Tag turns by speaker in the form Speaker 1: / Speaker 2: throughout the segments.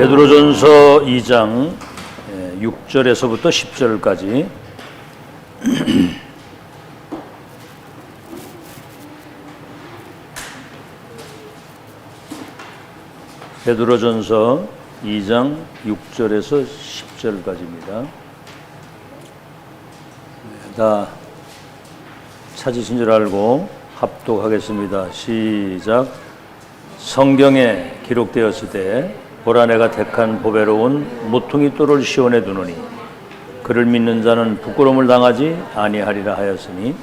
Speaker 1: 베드로전서 2장 6절에서부터 10절까지 베드로전서 2장 6절에서 10절까지입니다. 다 찾으신 줄 알고 합독하겠습니다. 시작. 성경에 기록되었으되 보라 내가 택한 보배로운 모퉁이 돌을 시온에 두노니 그를 믿는 자는 부끄러움을 당하지 아니하리라 하였으니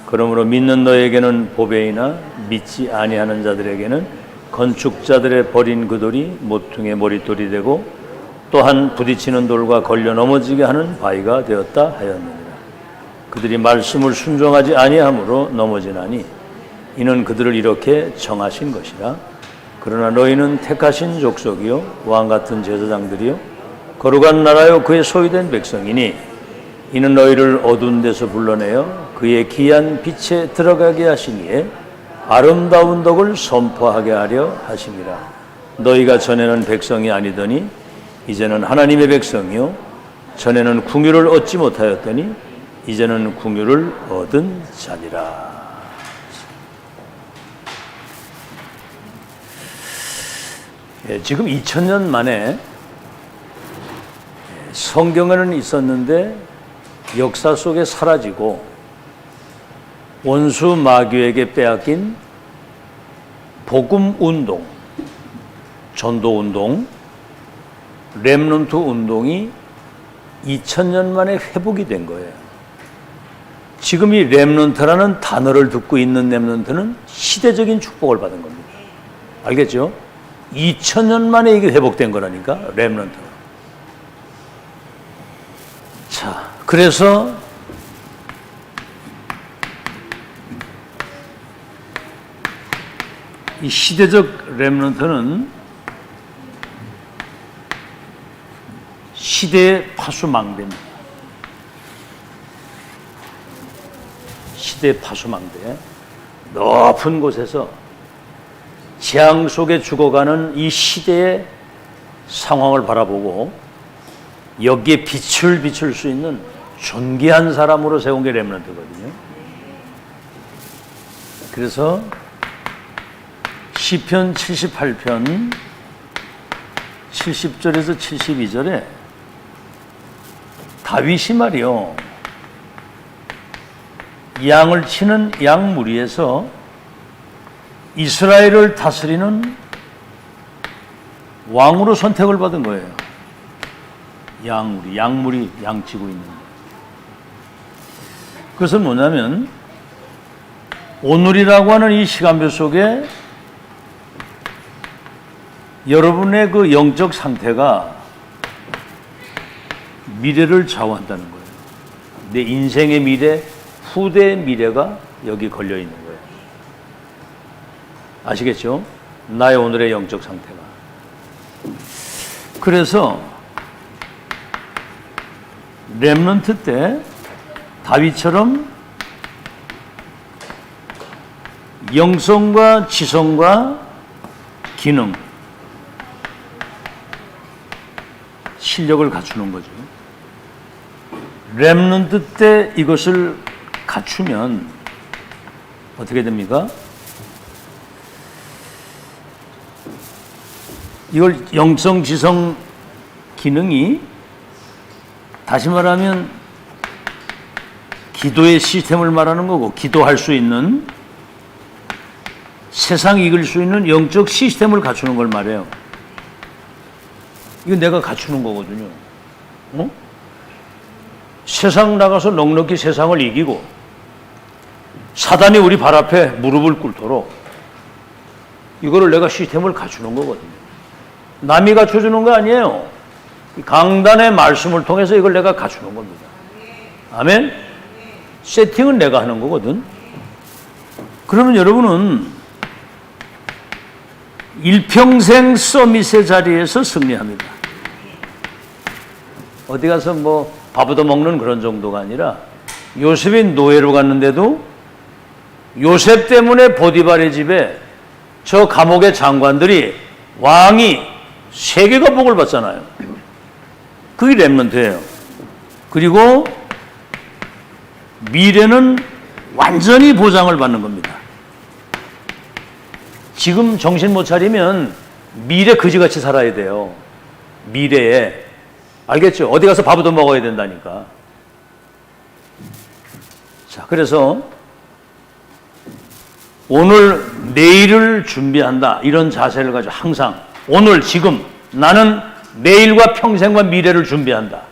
Speaker 1: 그러므로 믿는 너에게는 보배이나 믿지 아니하는 자들에게는 건축자들의 버린 그 돌이 모퉁이의 머릿돌이 되고 또한 부딪히는 돌과 걸려 넘어지게 하는 바위가 되었다 하였느니라. 그들이 말씀을 순종하지 아니하므로 넘어지나니 이는 그들을 이렇게 정하신 것이라. 그러나 너희는 택하신 족속이요 왕같은 제사장들이요 거룩한 나라요 그의 소유된 백성이니 이는 너희를 어두운 데서 불러내어 그의 귀한 빛에 들어가게 하시니에 아름다운 덕을 선포하게 하려 하심이라. 너희가 전에는 백성이 아니더니 이제는 하나님의 백성이요 전에는 궁유를 얻지 못하였더니 이제는 궁유를 얻은 자니라. 지금 2000년 만에 성경에는 있었는데 역사 속에 사라지고 원수 마귀에게 빼앗긴 복음 운동, 전도 운동, 렘넌트 운동이 2000년 만에 회복이 된 거예요. 지금 이 렘넌트라는 단어를 듣고 있는 렘넌트는 시대적인 축복을 받은 겁니다. 알겠죠? 2000년 만에 이게 회복된 거라니까, 렘넌트. 자, 그래서 이 시대적 렘넌트는 시대의 파수망대입니다. 시대의 파수망대. 높은 곳에서 재앙 속에 죽어가는 이 시대의 상황을 바라보고 여기에 빛을 비출 수 있는 존귀한 사람으로 세운 게 렘넌트거든요. 그래서 시편 78편 70절에서 72절에 다윗이 말이요, 양을 치는 양무리에서 이스라엘을 다스리는 왕으로 선택을 받은 거예요. 양무리 양치고 있는. 그것은 뭐냐면 오늘이라고 하는 이 시간표 속에 여러분의 그 영적 상태가 미래를 좌우한다는 거예요. 내 인생의 미래, 후대의 미래가 여기 걸려 있는 거예요. 아시겠죠? 나의 오늘의 영적 상태가. 그래서 렘넌트 때 다윗처럼 영성과 지성과 기능, 실력을 갖추는 거죠. 렘넌트 때 이것을 갖추면 어떻게 됩니까? 이걸 영성, 지성, 기능이 다시 말하면 기도의 시스템을 말하는 거고, 기도할 수 있는, 세상 이길 수 있는 영적 시스템을 갖추는 걸 말해요. 이거 내가 갖추는 거거든요. 세상 나가서 넉넉히 세상을 이기고 사단이 우리 발 앞에 무릎을 꿇도록 이거를 내가 시스템을 갖추는 거거든요. 남이 갖춰주는 거 아니에요. 강단의 말씀을 통해서 이걸 내가 갖추는 겁니다. 아멘? 세팅은 내가 하는 거거든. 그러면 여러분은 일평생 서밋의 자리에서 승리합니다. 어디 가서 뭐 밥 얻어먹는 그런 정도가 아니라, 요셉이 노예로 갔는데도 요셉 때문에 보디발의 집에 저 감옥의 장관들이 왕이 세계가 복을 받잖아요. 그게 렘넌트예요. 그리고 미래는 완전히 보장을 받는 겁니다. 지금 정신 못 차리면 미래 그지같이 살아야 돼요. 미래에. 알겠죠? 어디 가서 밥 얻어 먹어야 된다니까. 자, 그래서 오늘 내일을 준비한다. 이런 자세를 가지고 항상 오늘 지금 나는 내일과 평생과 미래를 준비한다.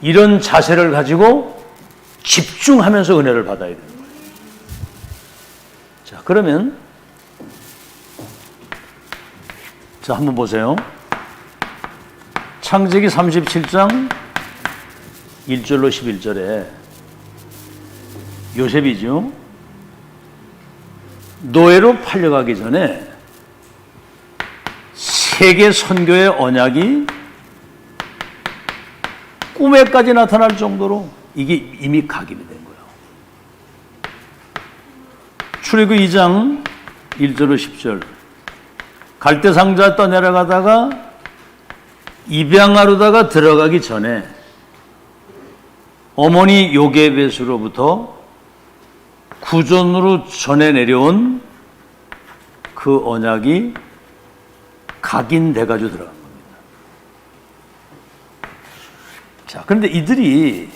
Speaker 1: 이런 자세를 가지고 집중하면서 은혜를 받아야 되는 거예요. 자, 그러면 자, 한번 보세요. 창세기 37장 1절로 11절에 요셉이죠. 노예로 팔려가기 전에 세계 선교의 언약이 꿈에까지 나타날 정도로 이게 이미 각인이 된 거예요. 출애굽 2장 1절로 10절. 갈대상자 떠내려가다가 입양하려다가 들어가기 전에 어머니 요게벳으로부터 구전으로 전해 내려온 그 언약이 각인돼가지고 들어간 겁니다. 자, 그런데 이들이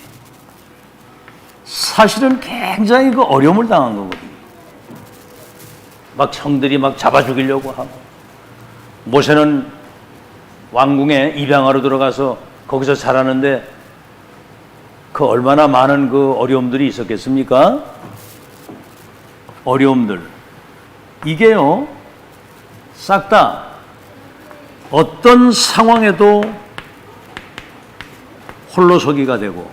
Speaker 1: 사실은 굉장히 그 어려움을 당한 거거든요. 막 형들이 막 잡아 죽이려고 하고, 모세는 왕궁에 입양하러 들어가서 거기서 자라는데 그 얼마나 많은 그 어려움들이 있었겠습니까? 어려움들. 이게요, 싹 다 어떤 상황에도 홀로서기가 되고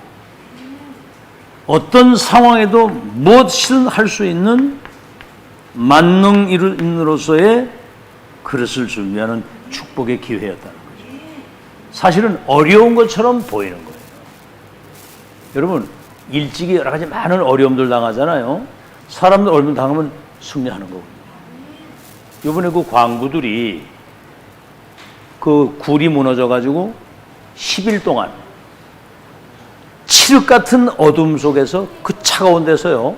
Speaker 1: 어떤 상황에도 무엇이든 할 수 있는 만능인으로서의 그릇을 준비하는 축복의 기회였다는 거죠. 사실은 어려운 것처럼 보이는 거예요. 여러분, 일찍이 여러 가지 많은 어려움들 당하잖아요. 사람들 어려움 당하면 승리하는 거거든요. 이번에 그 광부들이 그 굴이 무너져가지고 10일 동안 칠흑 같은 어둠 속에서 그 차가운 데서요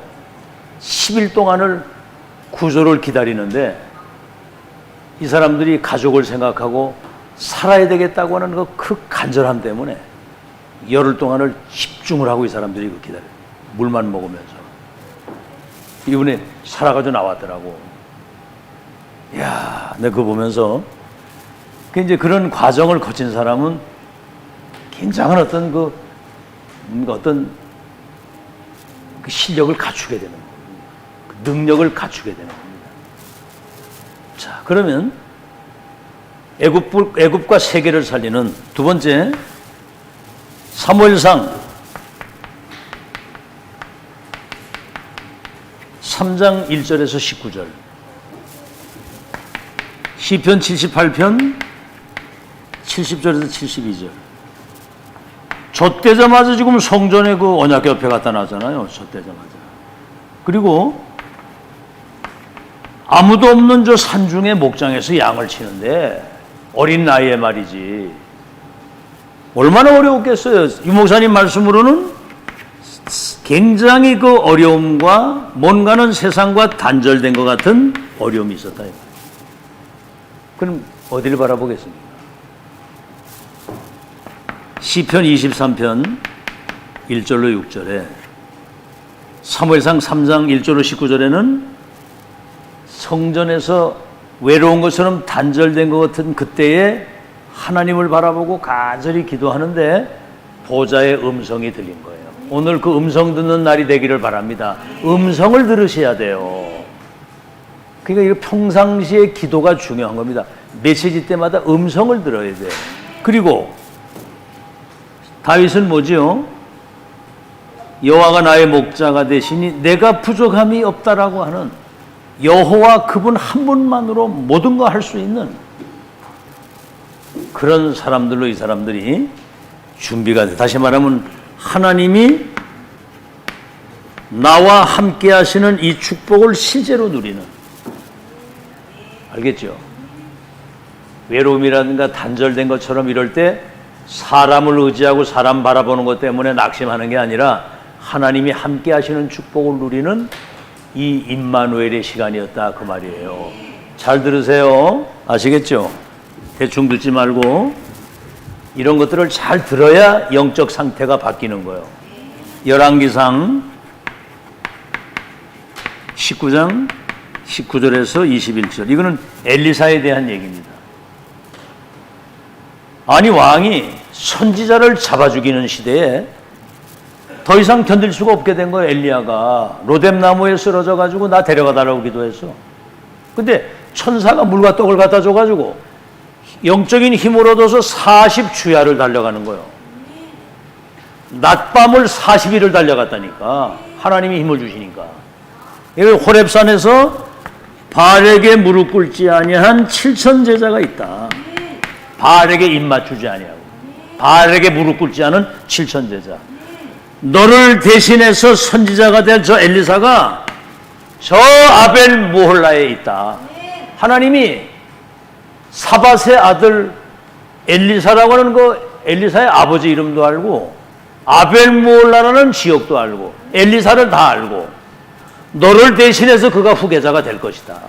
Speaker 1: 10일 동안을 구조를 기다리는데 이 사람들이 가족을 생각하고 살아야 되겠다고 하는 그 간절함 때문에 열흘 동안을 집중을 하고 이 사람들이 그 기다려요. 물만 먹으면서. 이번에 살아가지고 나왔더라고. 이야, 내가 그거 보면서 이제 그런 과정을 거친 사람은 굉장한 어떤 어떤 그 실력을 갖추게 되는 겁니다. 그 능력을 갖추게 되는 겁니다. 자, 그러면 애굽과 세계를 살리는 두 번째, 사무엘상 3장 1절에서 19절, 시편 78편 70절에서 72절. 젖되자마자 지금 성전에 그 언약 옆에 갖다 놨잖아요. 젖되자마자. 그리고 아무도 없는 저 산중의 목장에서 양을 치는데 어린 나이에 말이지. 얼마나 어려웠겠어요. 이 목사님 말씀으로는 굉장히 그 어려움과 뭔가는 세상과 단절된 것 같은 어려움이 있었다. 그럼 어디를 바라보겠습니까? 시편 23편 1절로 6절에, 사무엘상 3장 1절로 19절에는 성전에서 외로운 것처럼 단절된 것 같은 그때에 하나님을 바라보고 간절히 기도하는데 보좌의 음성이 들린 거예요. 오늘 그 음성 듣는 날이 되기를 바랍니다. 음성을 들으셔야 돼요. 그러니까 이거 평상시에 기도가 중요한 겁니다. 메시지 때마다 음성을 들어야 돼요. 그리고 다윗은 뭐지요? 여호와가 나의 목자가 되시니 내가 부족함이 없다라고 하는, 여호와 그분 한 분만으로 모든 거 할 수 있는 그런 사람들로 이 사람들이 준비가 돼. 다시 말하면 하나님이 나와 함께 하시는 이 축복을 실제로 누리는. 알겠죠? 외로움이라든가 단절된 것처럼 이럴 때 사람을 의지하고 사람 바라보는 것 때문에 낙심하는 게 아니라 하나님이 함께 하시는 축복을 누리는 이 임마누엘의 시간이었다 그 말이에요. 잘 들으세요. 아시겠죠? 대충 듣지 말고 이런 것들을 잘 들어야 영적 상태가 바뀌는 거예요. 열왕기상 19장 19절에서 21절. 이거는 엘리사에 대한 얘기입니다. 아니 왕이 선지자를 잡아 죽이는 시대에 더 이상 견딜 수가 없게 된 거예요. 엘리야가 로뎀나무에 쓰러져 가지고 나 데려가 달라고 기도했어. 근데 천사가 물과 떡을 갖다 줘 가지고 영적인 힘을 얻어서 40주야를 달려가는 거예요. 낮밤을 40일을 달려갔다니까. 하나님이 힘을 주시니까. 여기 호렙산에서 바알에게 무릎 꿇지 아니한 7천 제자가 있다. 바알에게 입 맞추지 아니하고 바알에게 무릎 꿇지 않은 7천 제자. 너를 대신해서 선지자가 된 저 엘리사가 저 아벨 모홀라에 있다. 하나님이 사밧의 아들 엘리사라고 하는 그 엘리사의 아버지 이름도 알고 아벨 모홀라라는 지역도 알고 엘리사를 다 알고 너를 대신해서 그가 후계자가 될 것이다.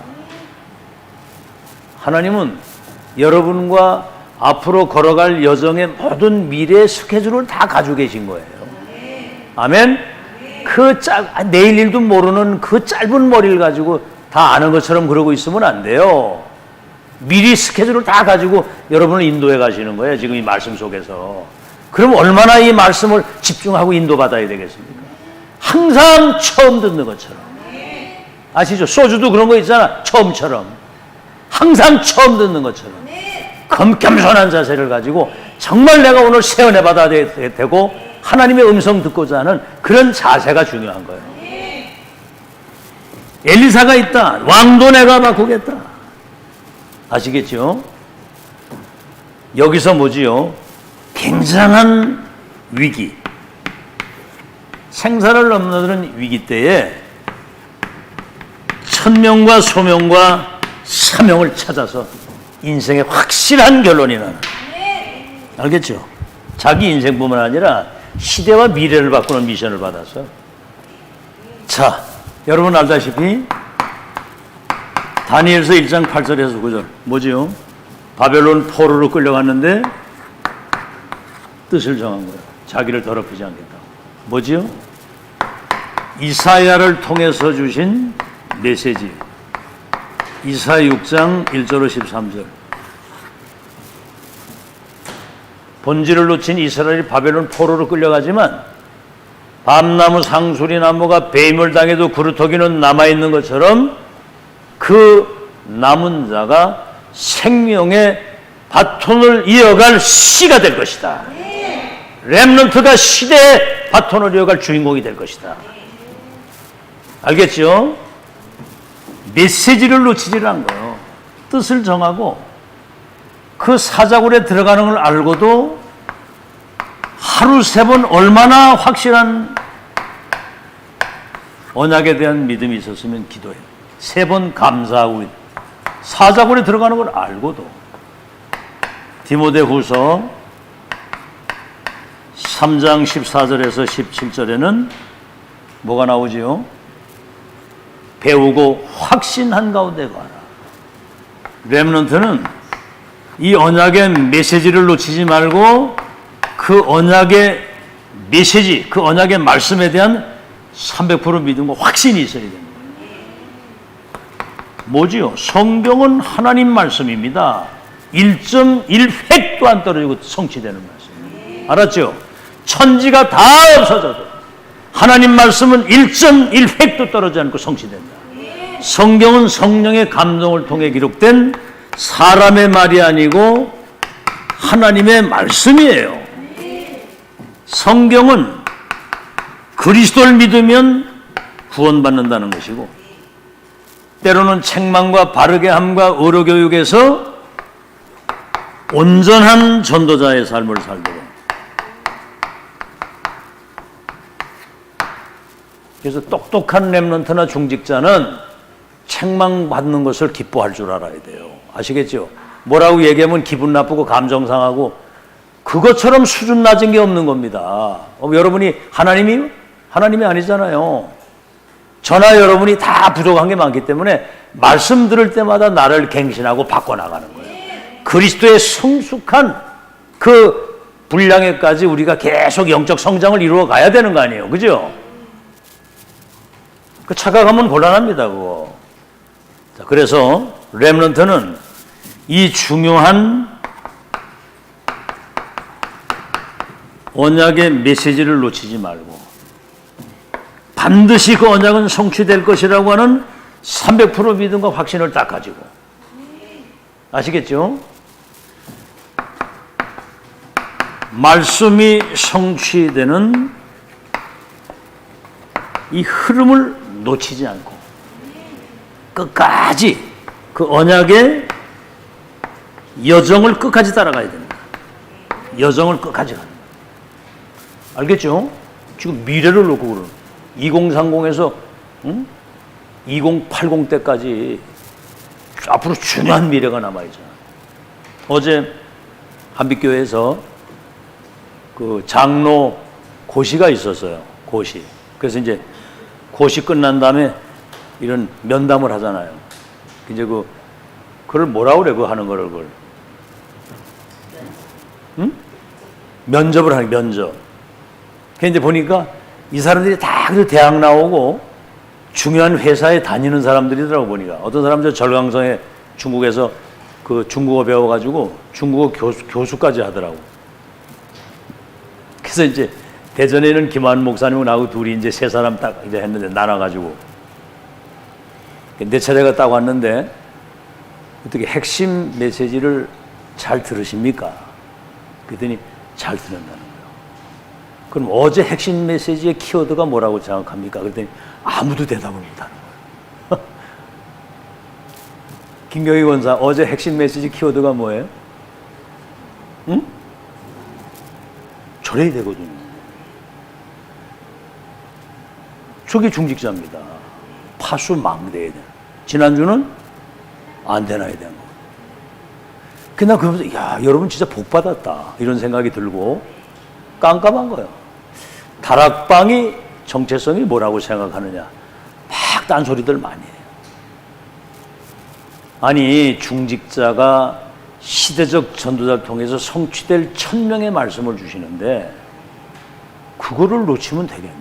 Speaker 1: 하나님은 여러분과 앞으로 걸어갈 여정의 모든 미래의 스케줄을 다 가지고 계신 거예요. 아멘? 내일 일도 모르는 그 짧은 머리를 가지고 다 아는 것처럼 그러고 있으면 안 돼요. 미리 스케줄을 다 가지고 여러분을 인도해 가시는 거예요. 지금 이 말씀 속에서. 그럼 얼마나 이 말씀을 집중하고 인도받아야 되겠습니까? 항상 처음 듣는 것처럼. 아시죠? 소주도 그런 거 있잖아. 처음처럼. 항상 처음 듣는 것처럼. 겸손한 자세를 가지고 정말 내가 오늘 세연해 받아야 되고 하나님의 음성 듣고자 하는 그런 자세가 중요한 거예요. 엘리사가 있다. 왕도 내가 바꾸겠다. 아시겠죠? 여기서 뭐지요? 굉장한 위기. 생사를 넘나드는 위기 때에 천명과 소명과 사명을 찾아서 인생의 확실한 결론이 나는. 알겠죠? 자기 인생뿐만 아니라 시대와 미래를 바꾸는 미션을 받았어. 자, 여러분 알다시피 다니엘서 1장 8절에서 9절 뭐지요? 바벨론 포로로 끌려갔는데 뜻을 정한 거예요. 자기를 더럽히지 않겠다. 뭐지요? 이사야를 통해서 주신 메시지. 이사야 6장 1절로 13절. 본질을 놓친 이스라엘이 바벨론 포로로 끌려가지만 밤나무 상수리 나무가 배임을 당해도 그루터기는 남아있는 것처럼 그 남은 자가 생명의 바톤을 이어갈 씨가 될 것이다. 렘넌트가 시대의 바톤을 이어갈 주인공이 될 것이다. 알겠죠? 메시지를 놓치지를 않은 거예요. 뜻을 정하고 그 사자굴에 들어가는 걸 알고도 하루 3번 얼마나 확실한 언약에 대한 믿음이 있었으면 기도해요. 3번 감사하고 사자굴에 들어가는 걸 알고도. 디모데후서 3장 14절에서 17절에는 뭐가 나오지요? 배우고 확신한 가운데 가라. 렘넌트는 이 언약의 메시지를 놓치지 말고 그 언약의 메시지, 그 언약의 말씀에 대한 300% 믿음과 확신이 있어야 됩니다. 뭐지요? 성경은 하나님 말씀입니다. 1.1획도 안 떨어지고 성취되는 말씀입니다. 알았죠? 천지가 다 없어져도 하나님 말씀은 1.1획도 떨어지지 않고 성취된다. 성경은 성령의 감동을 통해 기록된 사람의 말이 아니고 하나님의 말씀이에요. 성경은 그리스도를 믿으면 구원받는다는 것이고 때로는 책망과 바르게 함과 의로 교육에서 온전한 전도자의 삶을 살도록. 그래서 똑똑한 렘넌트나 중직자는 책망받는 것을 기뻐할 줄 알아야 돼요. 아시겠죠? 뭐라고 얘기하면 기분 나쁘고 감정 상하고 그것처럼 수준 낮은 게 없는 겁니다. 여러분이 하나님이 아니잖아요. 저나 여러분이 다 부족한 게 많기 때문에 말씀 들을 때마다 나를 갱신하고 바꿔나가는 거예요. 그리스도의 성숙한 그 분량에까지 우리가 계속 영적 성장을 이루어 가야 되는 거 아니에요. 그죠? 그 착각하면 곤란합니다, 그거. 자, 그래서 렘넌트는 이 중요한 언약의 메시지를 놓치지 말고 반드시 그 언약은 성취될 것이라고 하는 300% 믿음과 확신을 딱 가지고 아시겠죠? 말씀이 성취되는 이 흐름을 놓치지 않고 끝까지 그 언약의 여정을 끝까지 따라가야 됩니다. 여정을 끝까지 가는 거예요. 알겠죠? 지금 미래를 놓고 그러는 2030에서 2080 때까지 앞으로 중요한 미래가 남아있잖아요. 어제 한빛교회에서 그 장로 고시가 있었어요. 고시. 그래서 이제 고시 끝난 다음에 이런 면담을 하잖아요. 이제 그걸 뭐라고 그래, 하는 거를, 그걸. 응? 면접을 하는, 면접. 근데 보니까 이 사람들이 다 대학 나오고 중요한 회사에 다니는 사람들이더라고, 보니까. 어떤 사람 저 절강성에 중국에서 그 중국어 배워가지고 중국어 교수까지 하더라고. 그래서 이제 대전에는 김한 목사님하고 나하고 둘이 이제 세 사람 딱 이제 했는데 나눠가지고 내 차례가 딱 왔는데 어떻게 핵심 메시지를 잘 들으십니까? 그랬더니 잘 듣는다는 거예요. 그럼 어제 핵심 메시지의 키워드가 뭐라고 생각합니까? 그랬더니 아무도 대답을 못하는 거예요. 김경희 권사, 어제 핵심 메시지 키워드가 뭐예요? 응? 저래야 되거든요. 저게 중직자입니다. 파수 망대야 돼. 지난주는 안 되나야 되는 거. 그나 그러면서 야, 여러분 진짜 복 받았다 이런 생각이 들고 깜깜한 거예요. 다락방이 정체성이 뭐라고 생각하느냐? 막 딴소리들 많이 해요. 아니, 중직자가 시대적 전도자를 통해서 성취될 1000명의 말씀을 주시는데 그거를 놓치면 되겠느냐?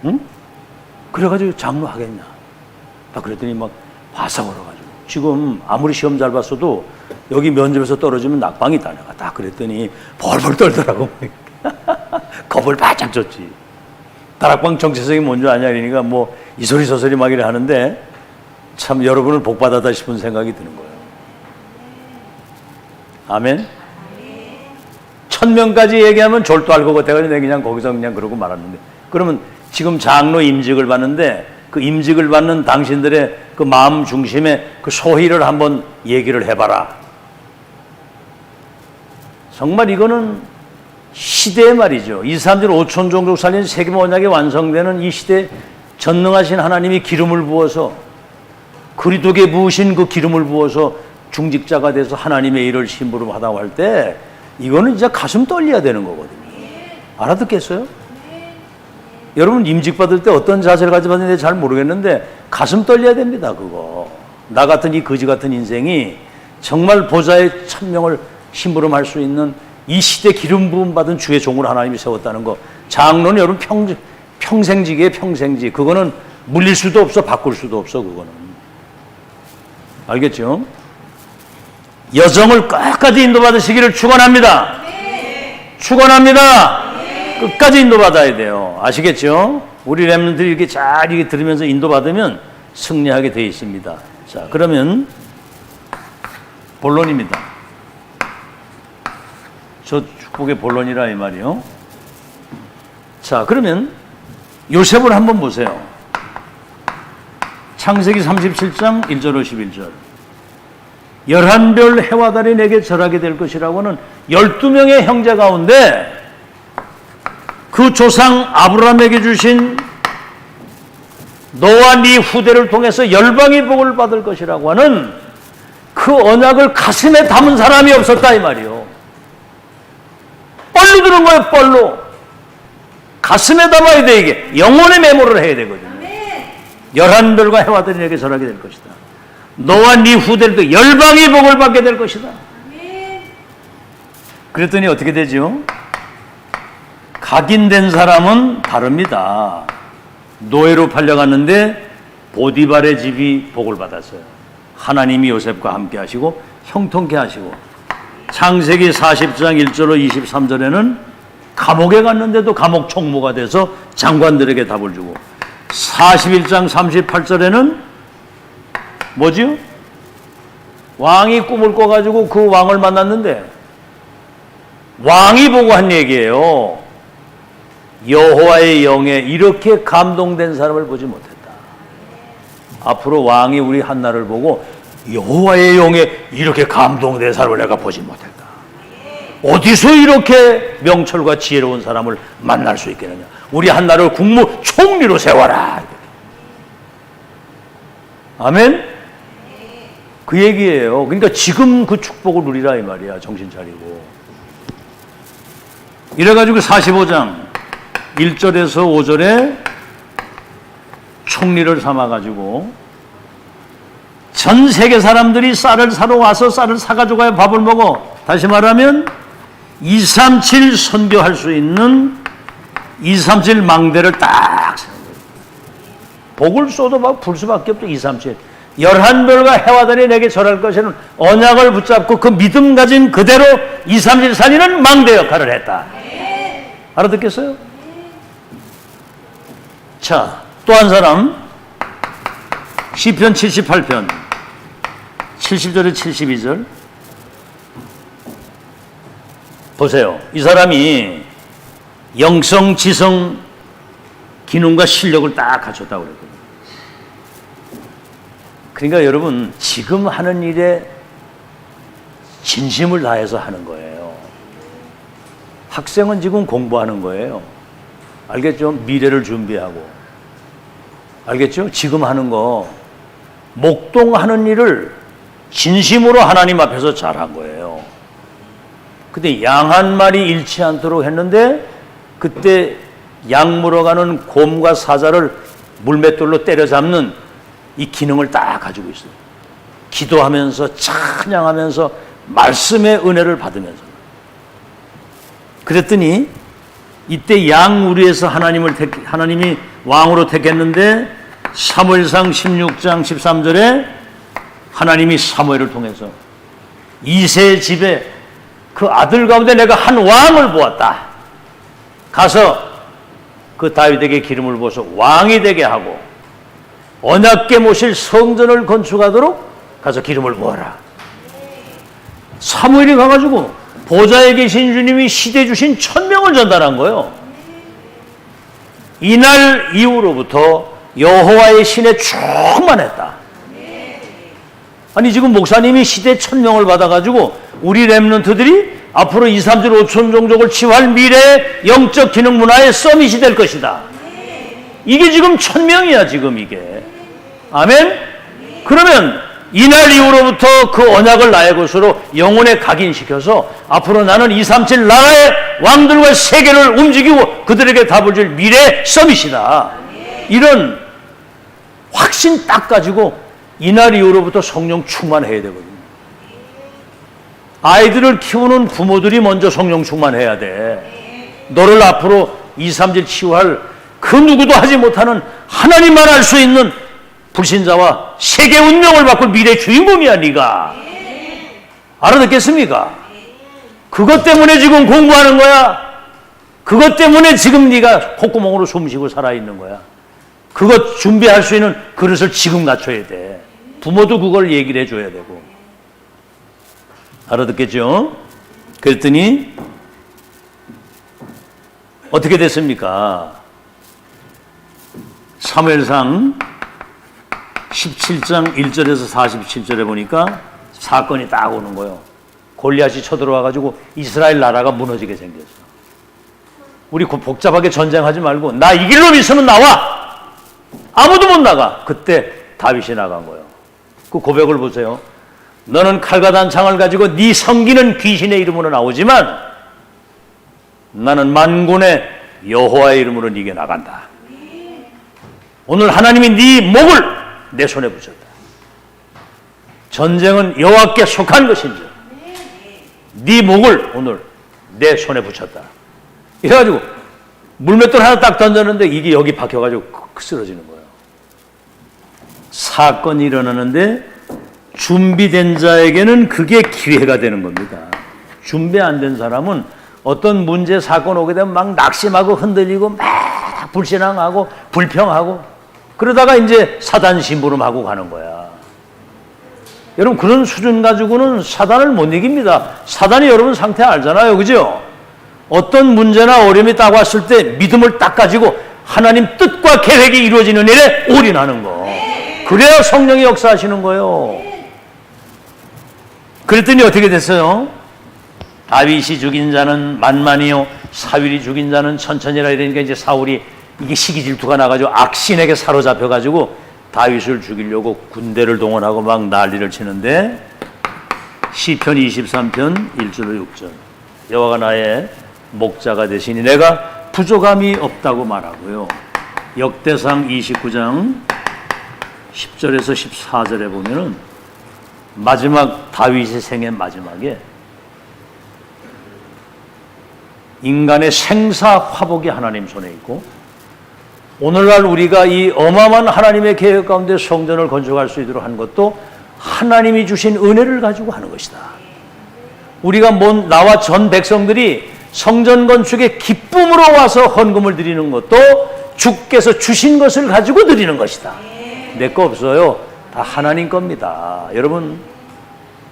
Speaker 1: 응? 그래가지고 장로 하겠냐? 딱 그랬더니 막 화사걸어가지고 지금 아무리 시험 잘 봤어도 여기 면접에서 떨어지면 낙방이다. 내가 딱 그랬더니 벌벌 떨더라고. 겁을 바짝 줬지. 다락방 정체성이 뭔지 아냐? 그러니까 뭐 이 소리 저 소리 막 이래 하는데 참 여러분을 복받았다 싶은 생각이 드는 거예요. 아멘? 1000명까지 얘기하면 졸도할 것 같아가지고 내가 그냥 거기서 그냥 그러고 말았는데 그러면 지금 장로 임직을 받는데 그 임직을 받는 당신들의 그 마음 중심에 그 소희를 한번 얘기를 해봐라. 정말 이거는 시대의 말이죠. 이 사람들 5천 종족 살린 세계만 언약이 완성되는 이 시대에 전능하신 하나님이 기름을 부어서 그리스도께 부으신 그 기름을 부어서 중직자가 돼서 하나님의 일을 심부름하다고 할 때 이거는 진짜 가슴 떨려야 되는 거거든요. 알아듣겠어요? 여러분 임직 받을 때 어떤 자세를 가지고 받는지 잘 모르겠는데 가슴 떨려야 됩니다. 그거. 나 같은 이 거지 같은 인생이 정말 보좌의 1000명을 심부름할 수 있는 이 시대 기름 부음 받은 주의 종을 하나님이 세웠다는 거. 장로는 여러분 평생직이에요. 평생직. 그거는 물릴 수도 없어, 바꿀 수도 없어. 그거는. 알겠죠? 여정을 끝까지 인도받으시기를 축원합니다. 축원합니다. 끝까지 인도받아야 돼요. 아시겠죠? 우리 렘넌트들이 이렇게 잘 이렇게 들으면서 인도받으면 승리하게 되어 있습니다. 자, 그러면 본론입니다. 저 축복의 본론이라 이 말이요. 자, 그러면 요셉을 한번 보세요. 창세기 37장 1절 51절. 11별 해와 달이 내게 절하게 될 것이라고 하는 12명의 형제 가운데 그 조상 아브라함에게 주신 너와 네 후대를 통해서 열방이 복을 받을 것이라고 하는 그 언약을 가슴에 담은 사람이 없었다 이 말이요. 뻘로 들은 거예요. 뻘로. 가슴에 담아야 돼. 이게 영혼의 메모를 해야 되거든요. 11별과 해와들이 내게 절하게 될 것이다. 너와 네 후대들도 열방이 복을 받게 될 것이다. 그랬더니 어떻게 되죠? 각인된 사람은 다릅니다. 노예로 팔려갔는데 보디발의 집이 복을 받았어요. 하나님이 요셉과 함께 하시고 형통케 하시고, 창세기 40장 1절로 23절에는 감옥에 갔는데도 감옥 총무가 돼서 장관들에게 답을 주고, 41장 38절에는 뭐지요? 왕이 꿈을 꿔가지고 그 왕을 만났는데 왕이 보고 한 얘기예요. 여호와의 영에 이렇게 감동된 사람을 보지 못했다. 앞으로 왕이 우리 한나를 보고 여호와의 영에 이렇게 감동된 사람을 내가 보지 못했다. 어디서 이렇게 명철과 지혜로운 사람을 만날 수 있겠느냐. 우리 한나를 국무총리로 세워라. 아멘? 그 얘기예요. 그러니까 지금 그 축복을 누리라 이 말이야. 정신 차리고. 이래가지고 45장 1절에서 5절에 총리를 삼아가지고 전 세계 사람들이 쌀을 사러 와서 쌀을 사가지고 가야 밥을 먹어. 다시 말하면 237 선교할 수 있는 237 망대를 딱 세운 거예요. 복을 쏟아 막 불 수밖에 없죠. 237 11별과 해와들이 내게 절할 것에는 언약을 붙잡고 그 믿음 가진 그대로 237 살리는 망대 역할을 했다. 알아듣겠어요? 자, 또 한 사람 시편 78편 70절에 72절 보세요. 이 사람이 영성, 지성, 기능과 실력을 딱 갖췄다고 그랬거든요. 그러니까 여러분 지금 하는 일에 진심을 다해서 하는 거예요. 학생은 지금 공부하는 거예요. 알겠죠? 미래를 준비하고. 알겠죠? 지금 하는 거 목동하는 일을 진심으로 하나님 앞에서 잘한 거예요. 근데 양 한 마리 잃지 않도록 했는데 그때 양 물어가는 곰과 사자를 물맷돌로 때려잡는 이 기능을 딱 가지고 있어요. 기도하면서 찬양하면서 말씀의 은혜를 받으면서. 그랬더니 이때 양우리에서 하나님이 왕으로 택했는데 사무엘상 16장 13절에 하나님이 사무엘을 통해서 이새의 집에 그 아들 가운데 내가 한 왕을 보았다. 가서 그 다윗에게 기름을 부어서 왕이 되게 하고 언약궤 모실 성전을 건축하도록 가서 기름을 부어라. 사무엘이 가가지고 보좌에 계신 주님이 시대 주신 1000명을 전달한 거예요. 이날 이후로부터 여호와의 신에 충만했다. 아니 지금 목사님이 시대 1000명을 받아가지고 우리 렘넌트들이 앞으로 2, 3주 5천 종족을 치유할 미래의 영적 기능 문화의 서밋이 될 것이다. 이게 지금 1000명이야 지금 이게. 아멘? 그러면 이날 이후로부터 그 언약을 나의 것으로 영혼에 각인시켜서 앞으로 나는 237 나라의 왕들과 세계를 움직이고 그들에게 답을 줄 미래 서밋이다. 이런 확신 딱 가지고 이날 이후로부터 성령 충만해야 되거든요. 아이들을 키우는 부모들이 먼저 성령 충만해야 돼. 너를 앞으로 237 치유할 그 누구도 하지 못하는 하나님만 알 수 있는 불신자와 세계 운명을 바꿀 미래 주인공이야 네가. 알아듣겠습니까? 그것 때문에 지금 공부하는 거야. 그것 때문에 지금 네가 콧구멍으로 숨쉬고 살아있는 거야. 그것 준비할 수 있는 그릇을 지금 갖춰야 돼. 부모도 그걸 얘기를 해줘야 되고. 알아듣겠죠? 그랬더니 어떻게 됐습니까? 사무엘상 17장 1절에서 47절에 보니까 사건이 딱 오는 거예요. 골리앗이 쳐들어와가지고 이스라엘 나라가 무너지게 생겼어. 우리 복잡하게 전쟁하지 말고 나 이길 놈 있으면 나와. 아무도 못 나가. 그때 다윗이 나간 거예요. 그 고백을 보세요. 너는 칼과 단창을 가지고 네 섬기는 귀신의 이름으로 나오지만 나는 만군의 여호와의 이름으로 네게 나간다. 오늘 하나님이 네 목을 내 손에 붙였다. 전쟁은 여호와께 속한 것인지 네 목을 오늘 내 손에 붙였다. 이래가지고 물맷돌 하나 딱 던졌는데 이게 여기 박혀가지고 쓰러지는 거예요. 사건이 일어나는데 준비된 자에게는 그게 기회가 되는 겁니다. 준비 안 된 사람은 어떤 문제 사건 오게 되면 막 낙심하고 흔들리고 막 불신앙하고 불평하고 그러다가 이제 사단 심부름하고 가는 거야. 여러분 그런 수준 가지고는 사단을 못 이깁니다. 사단이 여러분 상태 알잖아요. 그죠? 어떤 문제나 어려움이 딱 왔을 때 믿음을 딱 가지고 하나님 뜻과 계획이 이루어지는 일에 올인하는 거. 그래야 성령이 역사하시는 거예요. 그랬더니 어떻게 됐어요? 다윗이 죽인 자는 만만이요 사울이 죽인 자는 천천히라 이러니까 이제 사울이 이게 시기 질투가 나가지고 악신에게 사로잡혀가지고 다윗을 죽이려고 군대를 동원하고 막 난리를 치는데 시편 23편 1절로 6절 여호와가 나의 목자가 되시니 내가 부족함이 없다고 말하고요. 역대상 29장 10절에서 14절에 보면은 마지막 다윗의 생애 마지막에 인간의 생사 화복이 하나님 손에 있고 오늘날 우리가 이 어마어마한 하나님의 계획 가운데 성전을 건축할 수 있도록 한 것도 하나님이 주신 은혜를 가지고 하는 것이다. 우리가 나와 전 백성들이 성전 건축에 기쁨으로 와서 헌금을 드리는 것도 주께서 주신 것을 가지고 드리는 것이다. 내 거 없어요. 다 하나님 겁니다. 여러분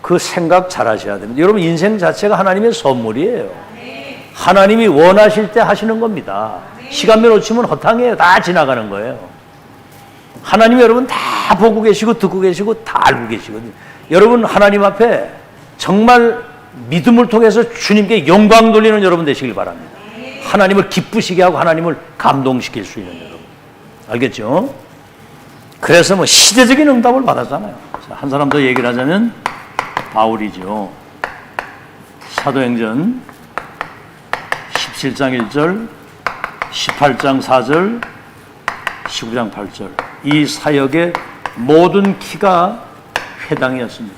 Speaker 1: 그 생각 잘 하셔야 됩니다. 여러분 인생 자체가 하나님의 선물이에요. 하나님이 원하실 때 하시는 겁니다. 시간만 놓치면 허탕이에요. 다 지나가는 거예요. 하나님이 여러분 다 보고 계시고 듣고 계시고 다 알고 계시거든요. 여러분 하나님 앞에 정말 믿음을 통해서 주님께 영광 돌리는 여러분 되시길 바랍니다. 하나님을 기쁘시게 하고 하나님을 감동시킬 수 있는 여러분. 알겠죠? 그래서 뭐 시대적인 응답을 받았잖아요. 한 사람 더 얘기를 하자면 바울이죠. 사도행전 17장 1절, 18장 4절, 19장 8절 이 사역의 모든 키가 회당이었습니다.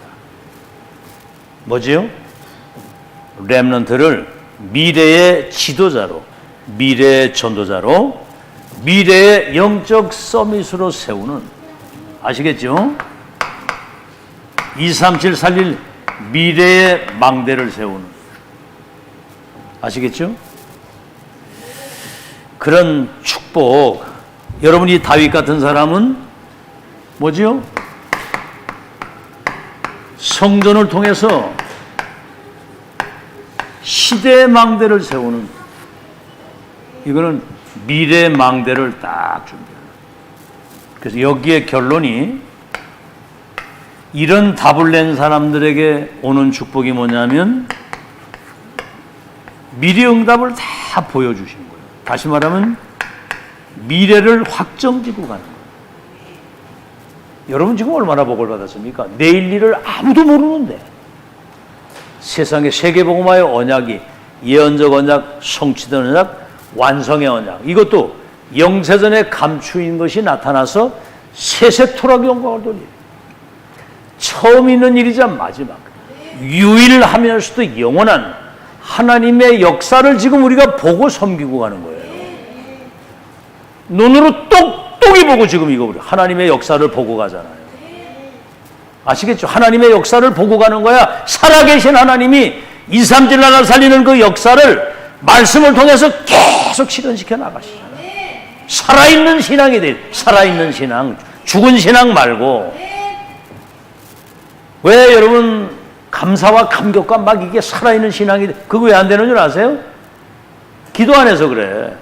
Speaker 1: 뭐지요? 렘넌트를 미래의 지도자로, 미래의 전도자로, 미래의 영적 서밋으로 세우는, 아시겠죠? 237 살릴 미래의 망대를 세우는, 아시겠죠? 그런 축복. 여러분이 다윗 같은 사람은 뭐지요? 성전을 통해서 시대의 망대를 세우는, 이거는 미래의 망대를 딱 준비하는. 그래서 여기에 결론이 이런 답을 낸 사람들에게 오는 축복이 뭐냐면 미래 응답을 다 보여주신 거예요. 다시 말하면 미래를 확정지고 가는 거예요. 여러분 지금 얼마나 복을 받았습니까? 내일 일을 아무도 모르는데 세상에 세계복음화의 언약이 예언적 언약, 성취된 언약, 완성의 언약, 이것도 영세전에 감추인 것이 나타나서 세세토록 영광을 돌리는, 처음 있는 일이자 마지막, 유일하면서도 영원한 하나님의 역사를 지금 우리가 보고 섬기고 가는 거예요. 눈으로 똑똑히 보고 지금 이거 우리 하나님의 역사를 보고 가잖아요. 아시겠죠? 하나님의 역사를 보고 가는 거야. 살아계신 하나님이 2, 3질 나라 살리는 그 역사를 말씀을 통해서 계속 실현시켜 나가시잖아요. 살아있는 신앙이 돼. 살아있는 신앙, 죽은 신앙 말고. 왜 여러분 감사와 감격과 막 이게 살아있는 신앙이 돼? 그거 왜 안 되는 줄 아세요? 기도 안 해서 그래.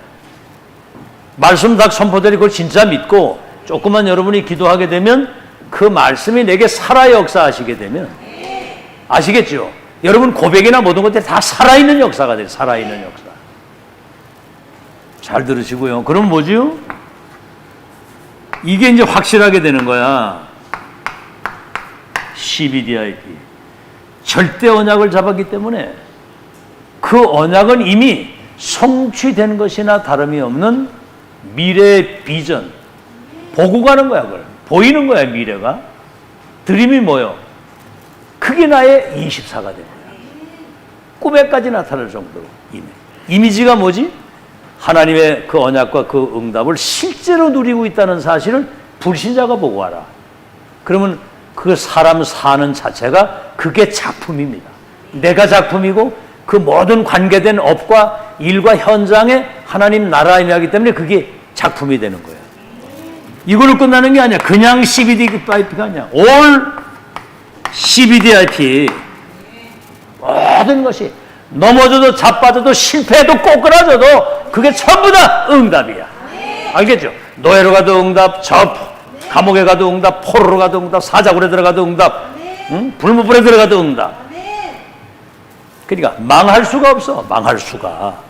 Speaker 1: 말씀 딱 선포되니 그걸 진짜 믿고 조금만 여러분이 기도하게 되면 그 말씀이 내게 살아 역사하시게 되면, 아시겠죠? 여러분 고백이나 모든 것들이 다 살아있는 역사가 돼요. 살아있는 역사. 잘 들으시고요. 그럼 뭐지요? 이게 이제 확실하게 되는 거야. CBDIP 절대 언약을 잡았기 때문에 그 언약은 이미 성취된 것이나 다름이 없는 미래의 비전, 보고 가는 거야. 그걸 보이는 거야. 미래가 드림이 뭐요? 그게 나의 24가 된 거야. 꿈에까지 나타날 정도로 이미지가 뭐지? 하나님의 그 언약과 그 응답을 실제로 누리고 있다는 사실을 불신자가 보고 와라. 그러면 그 사람 사는 자체가 그게 작품입니다. 내가 작품이고 그 모든 관계된 업과 일과 현장에 하나님 나라 임하기 때문에 그게 작품이 되는 거예요. 이걸로 끝나는 게 아니야. 그냥 CBDIP가 아니야. 올 CBDIP 모든 것이 넘어져도 자빠져도 실패해도 꼬꾸라져도 그게 전부 다 응답이야. 알겠죠? 노예로 가도 응답, 감옥에 가도 응답, 포로로 가도 응답, 사자굴에 들어가도 응답, 불무불에 들어가도 응답. 그러니까 망할 수가 없어. 망할 수가.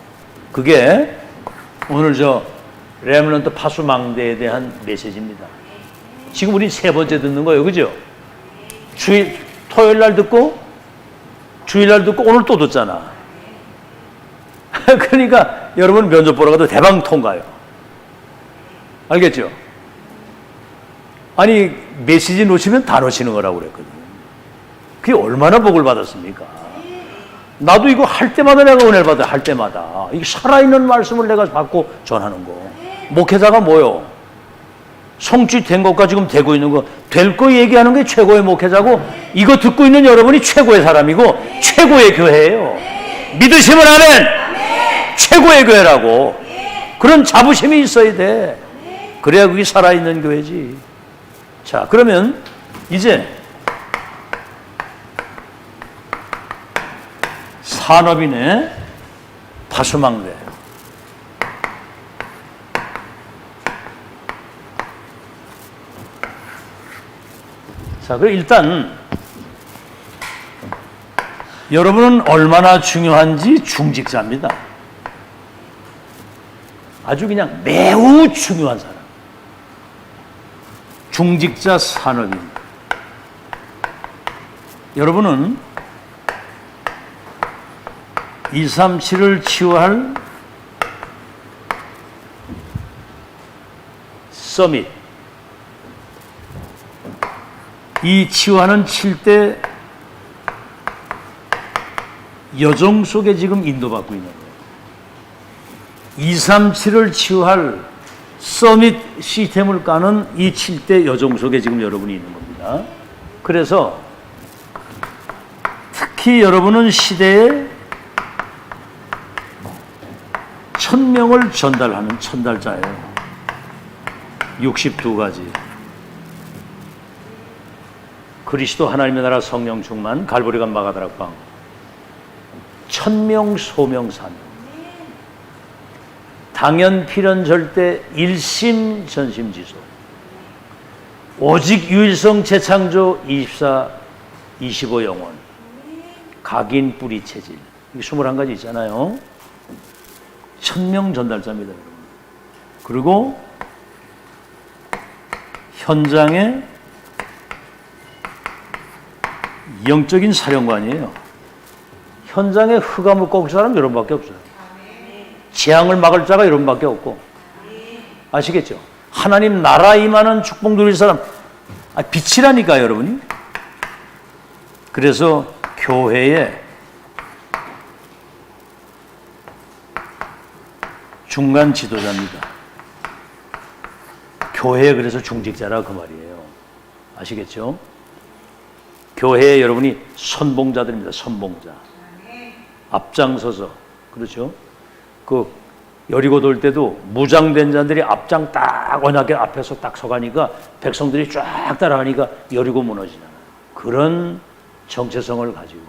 Speaker 1: 그게 오늘 저 렘넌트 파수망대에 대한 메시지입니다. 지금 우리 세 번째 듣는 거예요. 그죠? 토요일 날 듣고 주일 날 듣고 오늘 또 듣잖아. 그러니까 여러분 면접 보러 가도 대박 통과요. 알겠죠? 아니 메시지 놓치면 다 놓치는 거라고 그랬거든요. 그게 얼마나 복을 받았습니까? 나도 이거 할 때마다 내가 은혜를 받아요. 할 때마다. 이게 살아있는 말씀을 내가 받고 전하는 거. 목회자가 뭐요? 성취된 것과 지금 되고 있는 거, 될 거 얘기하는 게 최고의 목회자고, 이거 듣고 있는 여러분이 최고의 사람이고 최고의 교회예요. 믿으시면 아멘. 최고의 교회라고. 그런 자부심이 있어야 돼. 그래야 그게 살아있는 교회지. 자, 그러면 이제 산업인의 파수망대. 자, 그럼 일단 여러분은 얼마나 중요한지 중직자입니다. 아주 그냥 매우 중요한 사람. 중직자 산업인. 여러분은 237을 치유할 서밋, 이 치유하는 7대 여정 속에 지금 인도받고 있는 거예요. 237을 치유할 서밋 시스템을 까는 이 7대 여정 속에 지금 여러분이 있는 겁니다. 그래서 특히 여러분은 시대에 1000명을 전달하는 전달자예요. 62가지. 그리스도 하나님의 나라 성령 충만 갈보리관 마가다락방 1000명 소명 사명 당연 필연 절대 일심 전심 지속 오직 유일성 재창조 24 25 영원 각인 뿌리 체질 이 21가지 있잖아요. 1000명 전달자입니다. 그리고 현장에 영적인 사령관이에요. 현장에 흑암을 꺾을 사람 여러분밖에 없어요. 재앙을 막을 자가 여러분밖에 없고. 아시겠죠? 하나님 나라 임하는 축복 누릴 사람 빛이라니까요, 여러분이. 그래서 교회에 중간 지도자입니다. 교회에 그래서 중직자라 그 말이에요. 아시겠죠? 교회에 여러분이 선봉자들입니다. 선봉자. 앞장서서 그렇죠? 그 여리고 돌 때도 무장된 자들이 앞장 딱 언약궤 앞에서 딱 서가니까 백성들이 쫙 따라가니까 여리고 무너지잖아요. 그런 정체성을 가지고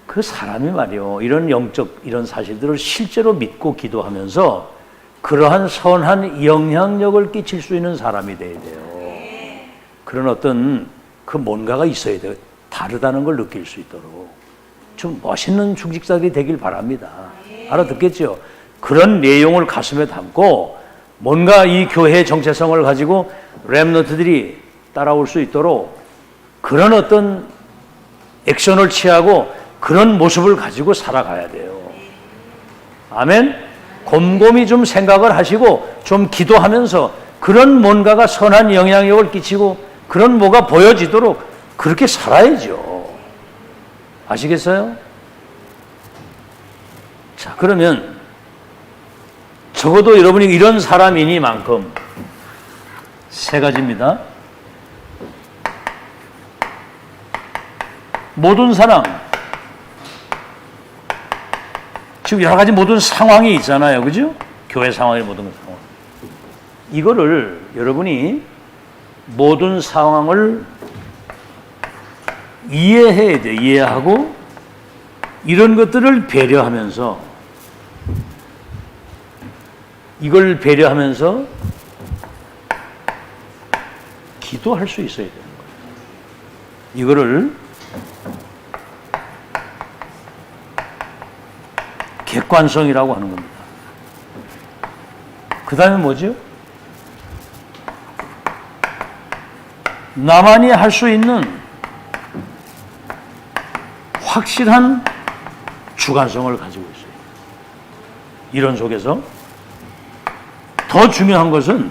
Speaker 1: 그 사람이 말이요. 이런 영적 이런 사실들을 실제로 믿고 기도하면서 그러한 선한 영향력을 끼칠 수 있는 사람이 돼야 돼요. 그런 어떤 그 뭔가가 있어야 돼요. 다르다는 걸 느낄 수 있도록. 좀 멋있는 중직자들이 되길 바랍니다. 알아듣겠죠? 그런 내용을 가슴에 담고 뭔가 이 교회의 정체성을 가지고 렘넌트들이 따라올 수 있도록 그런 어떤 액션을 취하고 그런 모습을 가지고 살아가야 돼요. 아멘? 곰곰이 좀 생각을 하시고 좀 기도하면서 그런 뭔가가 선한 영향력을 끼치고 그런 뭐가 보여지도록 그렇게 살아야죠. 아시겠어요? 자, 그러면 적어도 여러분이 이런 사람이니만큼 세 가지입니다. 모든 사람, 지금 여러 가지 모든 상황이 있잖아요. 그죠? 교회 상황의 모든 상황. 이거를 여러분이 모든 상황을 이해해야 돼. 이해하고 이런 것들을 배려하면서 이걸 배려하면서 기도할 수 있어야 되는 거예요. 이거를 객관성이라고 하는 겁니다. 그 다음에 뭐죠? 나만이 할 수 있는 확실한 주관성을 가지고 있어요. 이런 속에서 더 중요한 것은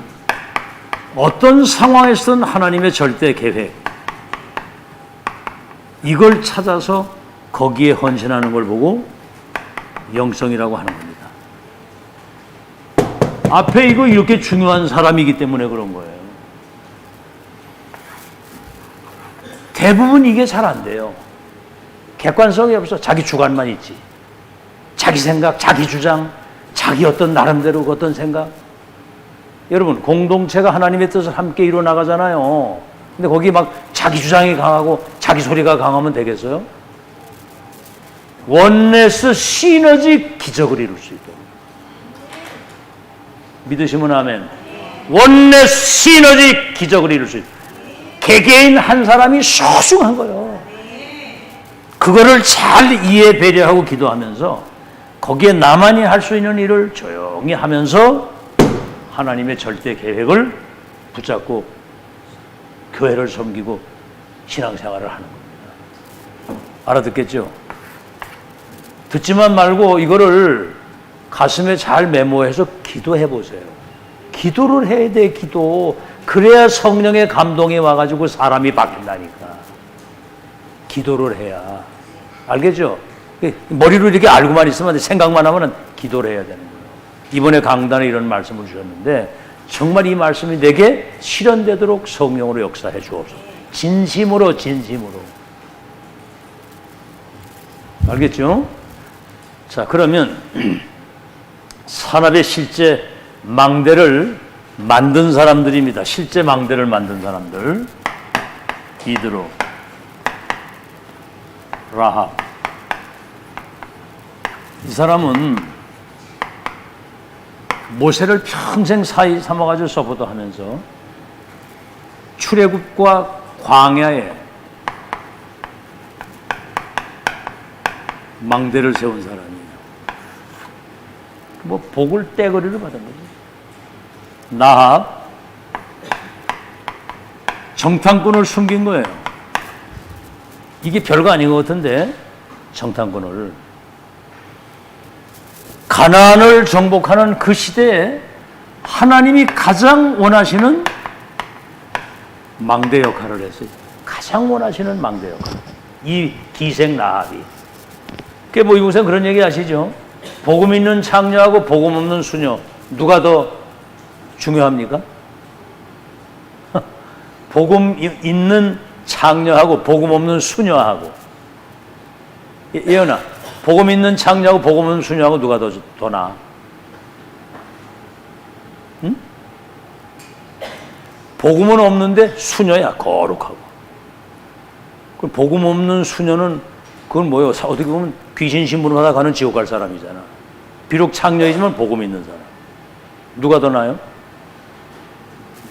Speaker 1: 어떤 상황에서든 하나님의 절대 계획, 이걸 찾아서 거기에 헌신하는 걸 보고 영성이라고 하는 겁니다. 앞에 이거 이렇게 중요한 사람이기 때문에 그런 거예요. 대부분 이게 잘 안 돼요. 객관성이 없어. 자기 주관만 있지. 자기 생각, 자기 주장, 자기 어떤 나름대로 어떤 생각. 여러분, 공동체가 하나님의 뜻을 함께 이루어 나가잖아요. 근데 거기 막 자기 주장이 강하고 자기 소리가 강하면 되겠어요? 원네스 시너지 기적을 이룰 수 있도록. 믿으시면 아멘. 원네스 시너지 기적을 이룰 수 있도록. 개개인 한 사람이 소중한 거예요. 그거를 잘 이해 배려하고 기도하면서 거기에 나만이 할 수 있는 일을 조용히 하면서 하나님의 절대 계획을 붙잡고 교회를 섬기고 신앙생활을 하는 겁니다. 알아듣겠죠? 듣지만 말고 이거를 가슴에 잘 메모해서 기도해 보세요. 기도를 해야 돼, 기도. 그래야 성령의 감동이 와가지고 사람이 바뀐다니까. 기도를 해야. 알겠죠? 머리로 이렇게 알고만 있으면 안 돼. 생각만 하면 기도를 해야 되는 거예요. 이번에 강단에 이런 말씀을 주셨는데 정말 이 말씀이 내게 실현되도록 성령으로 역사해 주옵소서. 진심으로, 진심으로. 알겠죠? 자, 그러면 산업의 실제 망대를 만든 사람들입니다. 실제 망대를 만든 사람들. 이드로, 라합. 이 사람은 모세를 평생 사이 삼아가지고 서포트하면서 출애굽과 광야에 망대를 세운 사람이에요. 뭐 복을 떼거리를 받은 거죠. 나합, 정탐꾼을 숨긴 거예요. 이게 별거 아닌 것 같은데 정탐꾼을. 가나안을 정복하는 그 시대에 하나님이 가장 원하시는 망대 역할을 했어요. 가장 원하시는 망대 역할. 이 기생 라합이. 그게 뭐 이곳에 그런 얘기 아시죠? 복음 있는 창녀하고 복음 없는 수녀, 누가 더 중요합니까? 복음 있는 창녀하고 복음 없는 수녀하고. 예언아, 복음 있는 창녀하고 복음 없는 수녀하고 누가 더 나아? 응? 복음은 없는데 수녀야, 거룩하고. 그 복음 없는 수녀는 그건 뭐예요? 어떻게 보면 귀신 신분을 하다 가는 지옥 갈 사람이잖아. 비록 창녀이지만 복음 있는 사람. 누가 더 나아요?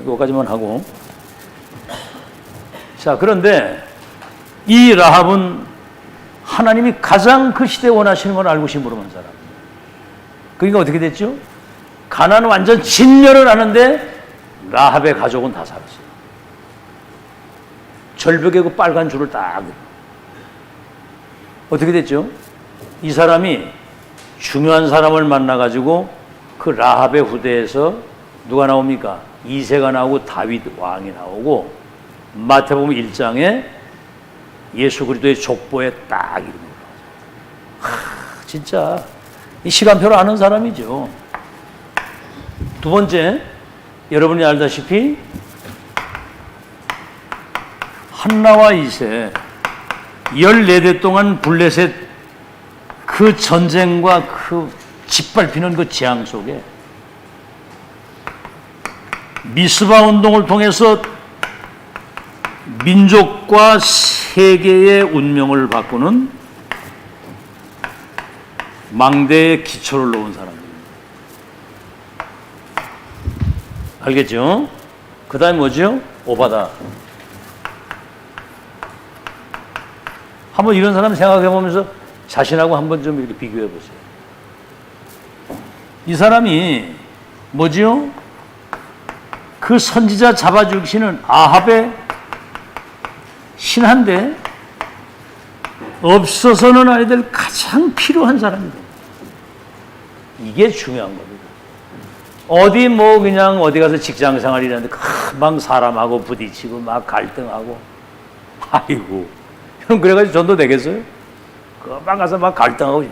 Speaker 1: 이거까지만 하고. 자, 그런데 이 라합은 하나님이 가장 그 시대에 원하시는 걸 알고 심부름한 사람. 그러니까 어떻게 됐죠? 가나안은 완전 진멸을 하는데 라합의 가족은 다 살았어요. 절벽에 그 빨간 줄을 딱. 어떻게 됐죠? 이 사람이 중요한 사람을 만나가지고 그 라합의 후대에서 누가 나옵니까? 이새가 나오고 다윗 왕이 나오고 마태복음 1장에 예수 그리스도의 족보에 딱 이름이 올라가죠. 진짜 이 시간표를 아는 사람이죠. 두 번째, 여러분이 알다시피 한나와 이새 14대 동안 블레셋 그 전쟁과 그 짓밟히는 그 재앙 속에 미스바 운동을 통해서 민족과 세계의 운명을 바꾸는 망대의 기초를 놓은 사람입니다. 알겠죠? 그 다음에 뭐죠? 오바다. 한번 이런 사람 생각해 보면서 자신하고 한번 좀 이렇게 비교해 보세요. 이 사람이 뭐지요? 그 선지자 잡아 죽이시는 아합의 신한데 없어서는 안 될 가장 필요한 사람이다. 이게 중요한 겁니다. 어디 뭐 그냥 어디 가서 직장 생활이라는데 막 사람하고 부딪히고 막 갈등하고 아이고 형 그래가지고 전도 되겠어요? 그만 가서 막 갈등하고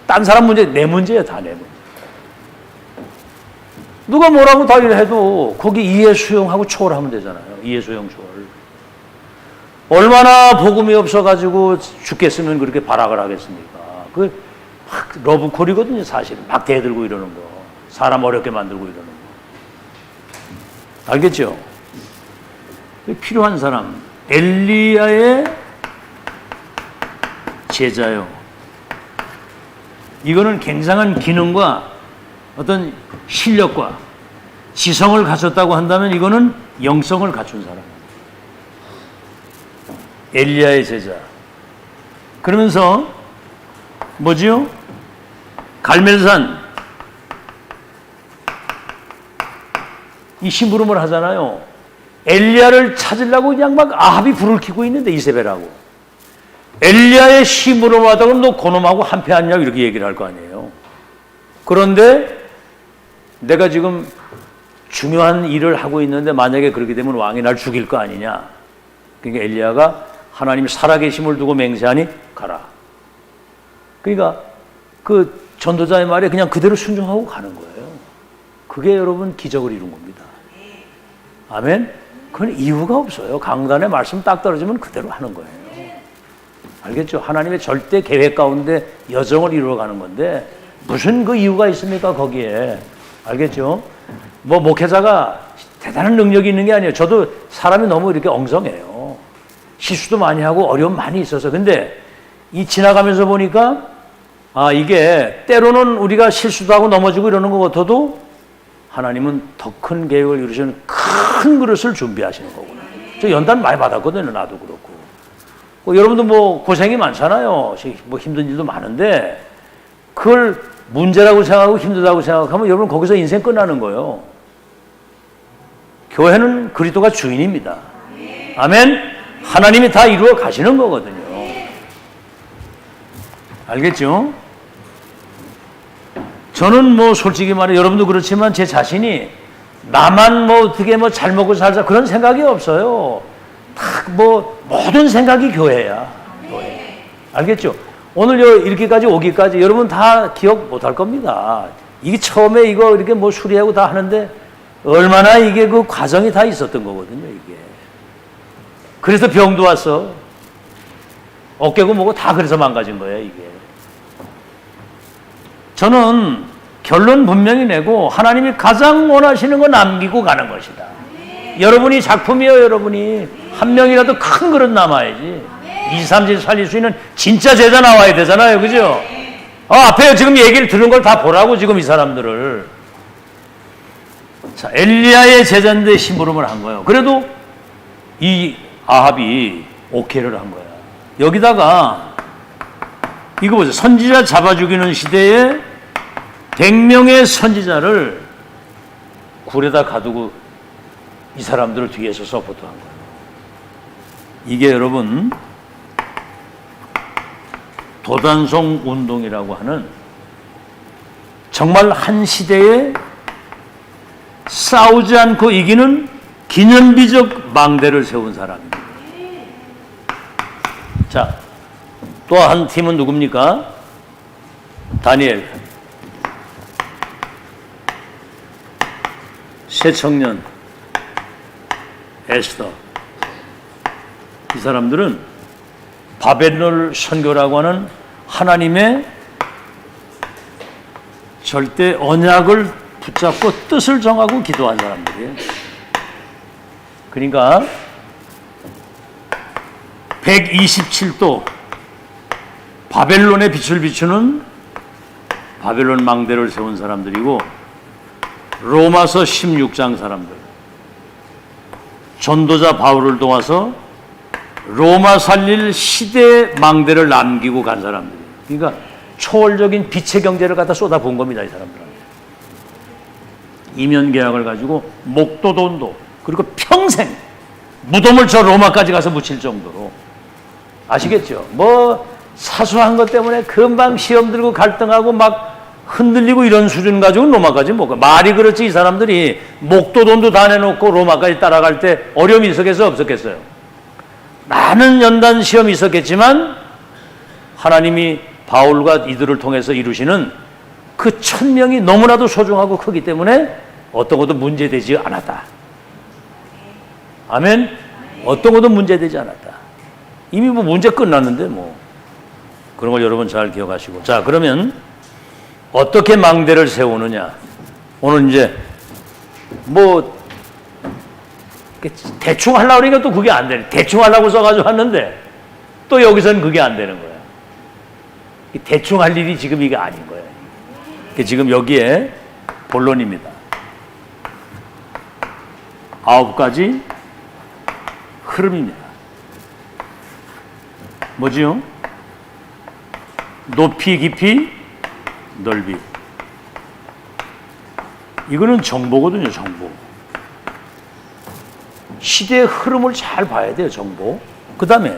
Speaker 1: 딴 사람 문제 내 문제야 다 내 문제. 누가 뭐라고 다 이래도 거기 이해 수용하고 초월하면 되잖아요. 이해 수용 초월. 얼마나 복음이 없어가지고 죽겠으면 그렇게 발악을 하겠습니까? 그 막 러브콜이거든요, 사실은. 막 대들고 이러는 거. 사람 어렵게 만들고 이러는 거. 알겠죠? 필요한 사람. 엘리야의 제자요. 이거는 굉장한 기능과 어떤 실력과 지성을 갖췄다고 한다면 이거는 영성을 갖춘 사람. 엘리야의 제자. 그러면서 뭐지요? 갈멜산 이 심부름을 하잖아요. 엘리야를 찾으려고 그냥 막 아합이 불을 켜고 있는데 이세벨하고 엘리야의 심부름을 하다 그러면 너 그놈하고 한패하냐고 이렇게 얘기를 할 거 아니에요. 그런데 내가 지금 중요한 일을 하고 있는데 만약에 그렇게 되면 왕이 날 죽일 거 아니냐. 그러니까 엘리야가 하나님이 살아계심을 두고 맹세하니 가라. 그러니까 그 전도자의 말에 그냥 그대로 순종하고 가는 거예요. 그게 여러분 기적을 이룬 겁니다. 아멘? 그건 이유가 없어요. 강단의 말씀 딱 떨어지면 그대로 하는 거예요. 알겠죠? 하나님의 절대 계획 가운데 여정을 이루어가는 건데 무슨 그 이유가 있습니까 거기에. 알겠죠? 뭐 목회자가 대단한 능력이 있는 게 아니에요. 저도 사람이 너무 이렇게 엉성해요. 실수도 많이 하고 어려움 많이 있어서. 근데 이 지나가면서 보니까 아 이게 때로는 우리가 실수도 하고 넘어지고 이러는 것 같아도 하나님은 더 큰 계획을 이루시는 큰 그릇을 준비하시는 거구나. 저 연단 많이 받았거든요. 나도 그렇고. 여러분도 뭐 고생이 많잖아요. 뭐 힘든 일도 많은데 그걸 문제라고 생각하고 힘들다고 생각하면 여러분 거기서 인생 끝나는 거예요. 교회는 그리스도가 주인입니다. 아멘? 하나님이 다 이루어 가시는 거거든요. 알겠죠? 저는 뭐 솔직히 말해 여러분도 그렇지만 제 자신이 나만 뭐 어떻게 뭐 잘 먹고 살자 그런 생각이 없어요. 다 뭐 모든 생각이 교회야. 교회. 알겠죠? 오늘 이렇게까지 오기까지 여러분 다 기억 못할 겁니다. 이게 처음에 이거 이렇게 뭐 수리하고 다 하는데 얼마나 이게 그 과정이 다 있었던 거거든요, 이게. 그래서 병도 왔어. 어깨고 뭐고 다 그래서 망가진 거예요, 이게. 저는 결론 분명히 내고 하나님이 가장 원하시는 거 남기고 가는 것이다. 여러분이 작품이요, 여러분이. 한 명이라도 큰 그릇 남아야지. 2, 3질 살릴 수 있는 진짜 제자 나와야 되잖아요, 그죠? 앞에 지금 얘기를 들은 걸 다 보라고, 지금 이 사람들을. 자, 엘리야의 제자인데 심부름을 한 거예요. 그래도 이 아합이 오케이를 한 거야. 여기다가 이거 보세요. 선지자 잡아 죽이는 시대에 100명의 선지자를 굴에다 가두고 이 사람들을 뒤에서 서포트한 거예요. 이게 여러분 도단성 운동이라고 하는 정말 한 시대에 싸우지 않고 이기는 기념비적 망대를 세운 사람입니다. 자, 또 한 팀은 누굽니까? 다니엘, 새청년, 에스더. 이 사람들은 바벨론 선교라고 하는 하나님의 절대 언약을 붙잡고 뜻을 정하고 기도한 사람들이에요. 그러니까 127도 바벨론의 빛을 비추는 바벨론 망대를 세운 사람들이고, 로마서 16장 사람들, 전도자 바울을 도와서 로마 살릴 시대의 망대를 남기고 간 사람들이에요. 그러니까 초월적인 빛의 경제를 갖다 쏟아부은 겁니다, 이 사람들은. 이면 계약을 가지고 목도돈도, 그리고 평생 무덤을 저 로마까지 가서 묻힐 정도로. 아시겠죠? 뭐 사소한 것 때문에 금방 시험 들고 갈등하고 막 흔들리고 이런 수준 가지고는 로마까지 못 가. 말이 그렇지, 이 사람들이 목도돈도 다 내놓고 로마까지 따라갈 때 어려움이 있었겠어요, 없었겠어요? 많은 연단 시험이 있었겠지만 하나님이 바울과 이들을 통해서 이루시는 그 천명이 너무나도 소중하고 크기 때문에 어떤 것도 문제되지 않았다. 아멘? 어떤 것도 문제되지 않았다. 이미 뭐 문제 끝났는데 뭐. 그런 걸 여러분 잘 기억하시고. 자, 그러면 어떻게 망대를 세우느냐. 오늘 이제 뭐 대충 하려고 그러니까 또 그게 안 되네. 대충 하려고 써가지고 왔는데 또 여기서는 그게 안 되는 거야. 대충 할 일이 지금 이게 아닌 거예요. 지금 여기에 본론입니다. 9가지 흐름입니다. 뭐지요? 높이, 깊이, 넓이. 이거는 정보거든요, 정보. 시대의 흐름을 잘 봐야 돼요, 정보. 그 다음에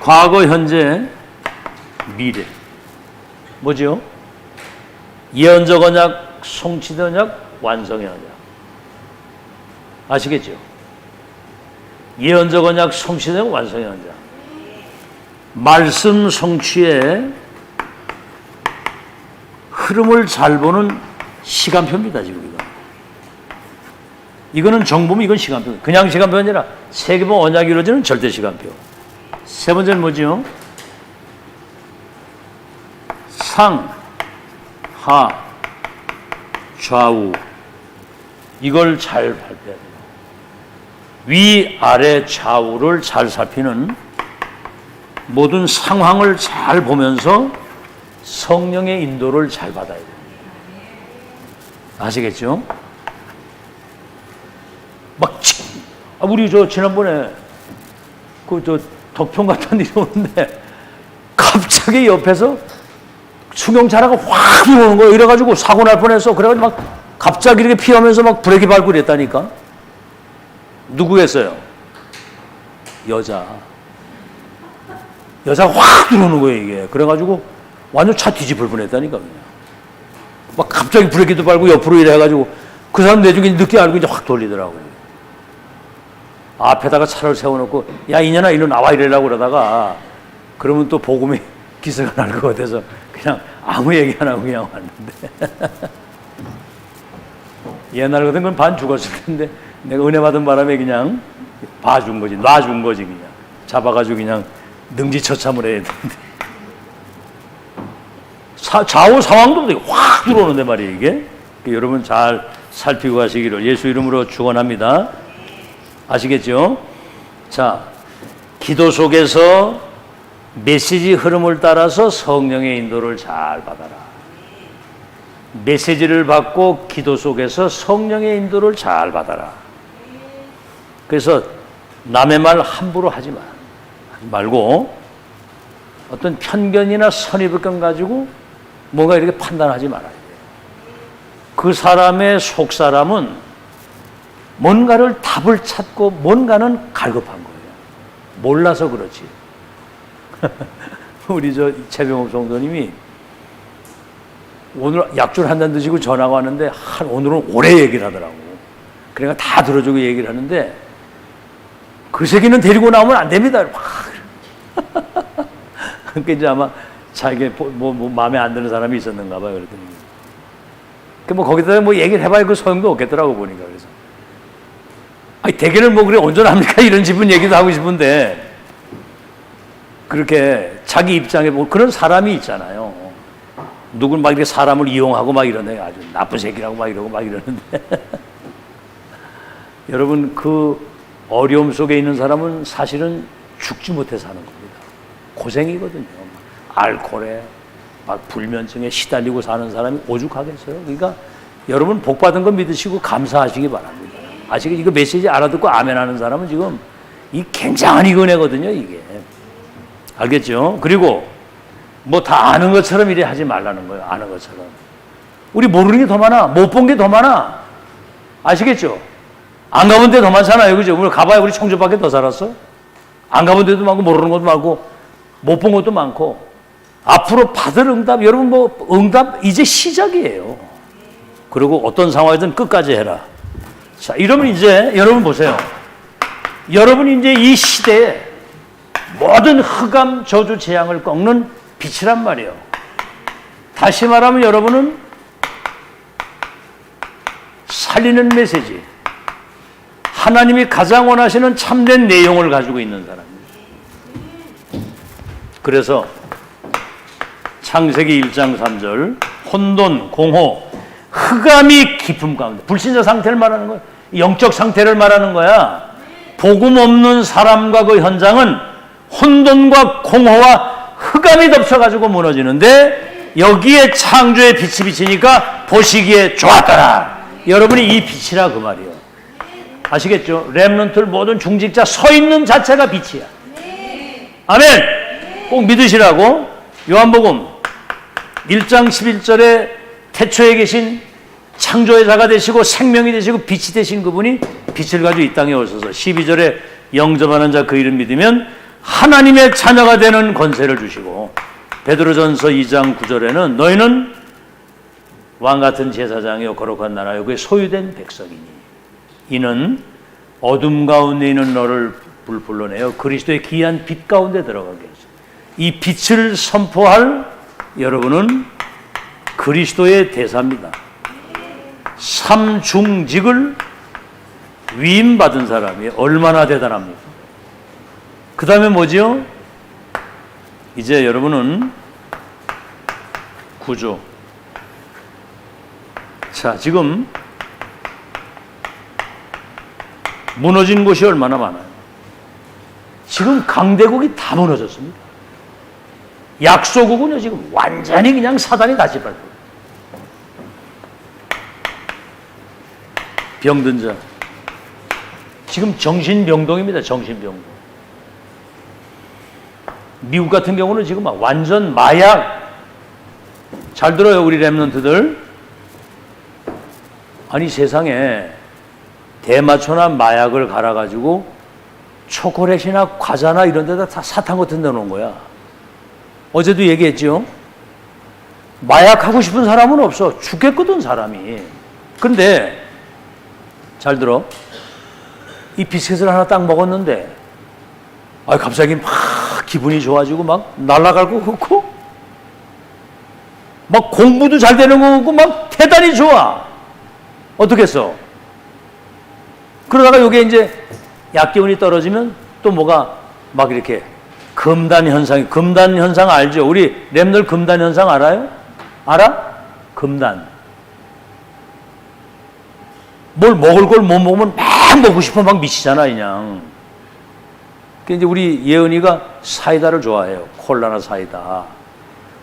Speaker 1: 과거, 현재, 미래. 뭐죠? 예언적 언약, 성취된 언약, 완성의 언약. 아시겠죠? 예언적 언약, 성취된 언약, 완성의 언약. 말씀 성취의 흐름을 잘 보는 시간표입니다, 지금 이거. 이거는 정보면 이건 시간표. 그냥 시간표가 아니라 세계번 언약이 이루어지는 절대 시간표. 세 번째는 뭐지요? 상, 하, 좌우. 이걸 잘 발표해야 돼요. 위, 아래, 좌우를 잘 살피는 모든 상황을 잘 보면서 성령의 인도를 잘 받아야 돼요. 아시겠죠? 막, 우리 지난번에 덕평 같은 일이 오는데 갑자기 옆에서 승용차가 확 들어오는 거예요. 이래가지고 사고 날 뻔했어. 그래가지고 막 갑자기 이렇게 피하면서 막 브레이크 밟고 이랬다니까. 누구겠어요? 여자가 확 들어오는 거예요, 이게. 그래가지고 완전 차 뒤집을 뻔했다니까, 그냥. 막 갑자기 브레이크도 밟고 옆으로 이래 해가지고 그 사람 내중에 늦게 알고 이제 확 돌리더라고요. 앞에다가 차를 세워놓고, 야, 이년아, 일로 나와 이래라고 그러다가, 그러면 또 복음이 기세가 날 것 같아서 그냥 아무 얘기 안 하고 그냥 왔는데. 옛날 같은 건 반 죽었을 텐데, 내가 은혜 받은 바람에 그냥 봐준 거지, 놔준 거지, 그냥. 잡아가지고 그냥 능지처참을 해야 되는데. 좌우 상황도 확 들어오는데 말이에요, 이게. 여러분 잘 살피고 가시기를 예수 이름으로 축원합니다. 아시겠죠? 자, 기도 속에서 메시지 흐름을 따라서 성령의 인도를 잘 받아라. 메시지를 받고 기도 속에서 성령의 인도를 잘 받아라. 그래서 남의 말 함부로 하지 말고 어떤 편견이나 선입견 가지고 뭔가 이렇게 판단하지 말아야 돼요. 그 사람의 속 사람은 뭔가를 답을 찾고 뭔가는 갈급한 거예요. 몰라서 그렇지. 우리 최병욱 성도님이 오늘 약줄 한 잔 드시고 전화가 왔는데 오늘은 오래 얘기를 하더라고. 그러니까 다 들어주고 얘기를 하는데 그 새끼는 데리고 나오면 안 됩니다. 그러니까 이제 아마 자기 마음에 안 드는 사람이 있었는가 봐요. 그랬더니 뭐 거기다 뭐 얘기를 해봐야 그 소용도 없겠더라고 보니까. 그래서 아니 대개는 뭐 그래 온전합니까 이런 집은 얘기도 하고 싶은데 그렇게 자기 입장에 뭐 그런 사람이 있잖아요. 누군 막 이렇게 사람을 이용하고 막 이러네. 아주 나쁜 새끼라고 막 이러고 막 이러는데 여러분 그 어려움 속에 있는 사람은 사실은 죽지 못해 사는 겁니다. 고생이거든요. 알코올에 막 불면증에 시달리고 사는 사람이 오죽하겠어요. 그러니까 여러분 복 받은 거 믿으시고 감사하시기 바랍니다. 아시겠죠? 이거 메시지 알아듣고 아멘하는 사람은 지금 이 굉장한 은혜거든요. 이게 알겠죠? 그리고 뭐 다 아는 것처럼 이래 하지 말라는 거예요. 아는 것처럼. 우리 모르는 게 더 많아. 못 본 게 더 많아. 아시겠죠? 안 가본 데 더 많잖아요. 그죠? 우리 가봐야 우리 청주밖에 더 살았어? 안 가본 데도 많고 모르는 것도 많고 못 본 것도 많고 앞으로 받을 응답 여러분 뭐 응답 이제 시작이에요. 그리고 어떤 상황이든 끝까지 해라. 자, 이러면 이제 여러분 보세요. 여러분이 이제 이 시대에 모든 흑암 저주 재앙을 꺾는 빛이란 말이에요. 다시 말하면 여러분은 살리는 메시지, 하나님이 가장 원하시는 참된 내용을 가지고 있는 사람입니다. 그래서 창세기 1장 3절 혼돈, 공호, 흑암이 깊음 가운데 불신자 상태를 말하는 거야. 영적 상태를 말하는 거야. 복음 없는 사람과 그 현장은 혼돈과 공허와 흑암이 덮쳐가지고 무너지는데 여기에 창조의 빛이 비치니까 보시기에 좋았더라. 여러분이 이 빛이라 그 말이에요. 아시겠죠? 렘넌트 모든 중직자 서 있는 자체가 빛이야. 아멘. 꼭 믿으시라고. 요한복음 1장 11절에 태초에 계신 창조의 자가 되시고 생명이 되시고 빛이 되신 그분이 빛을 가지고 이 땅에 오셔서 12절에 영접하는 자 그 이름 믿으면 하나님의 자녀가 되는 권세를 주시고 베드로전서 2장 9절에는 너희는 왕같은 제사장이요 거룩한 나라요 그의 소유된 백성이니 이는 어둠 가운데 있는 너를 불러내어 그리스도의 귀한 빛 가운데 들어가게 해서 이 빛을 선포할 여러분은 그리스도의 대사입니다. 삼중직을 위임받은 사람이 얼마나 대단합니까? 그 다음에 뭐지요? 이제 여러분은 구조. 자, 지금 무너진 곳이 얼마나 많아요. 지금 강대국이 다 무너졌습니다. 약소국은요 지금 완전히 그냥 사단이 다 짓밟고 병든 자 지금 정신병동입니다. 정신병동. 미국 같은 경우는 지금 막 완전 마약. 잘 들어요 우리 렘넌트들. 아니 세상에 대마초나 마약을 갈아가지고 초콜릿이나 과자나 이런 데다 다 사탕 같은 데 놓은 거야. 어제도 얘기했죠. 마약 하고 싶은 사람은 없어. 죽겠거든 사람이. 근데 잘 들어. 이 비스켓을 하나 딱 먹었는데 갑자기 막 기분이 좋아지고 막 날아갈 것 같고 막 공부도 잘 되는 것 같고 막 대단히 좋아. 어떻겠어? 그러다가 요게 이제 약기운이 떨어지면 또 뭐가 막 이렇게 금단 현상 알죠? 우리 렘들 금단 현상 알아요? 알아? 금단. 뭘 먹을 걸 못 먹으면 막 먹고 싶어 막 미치잖아 그냥. 이제 우리 예은이가 사이다를 좋아해요. 콜라나 사이다.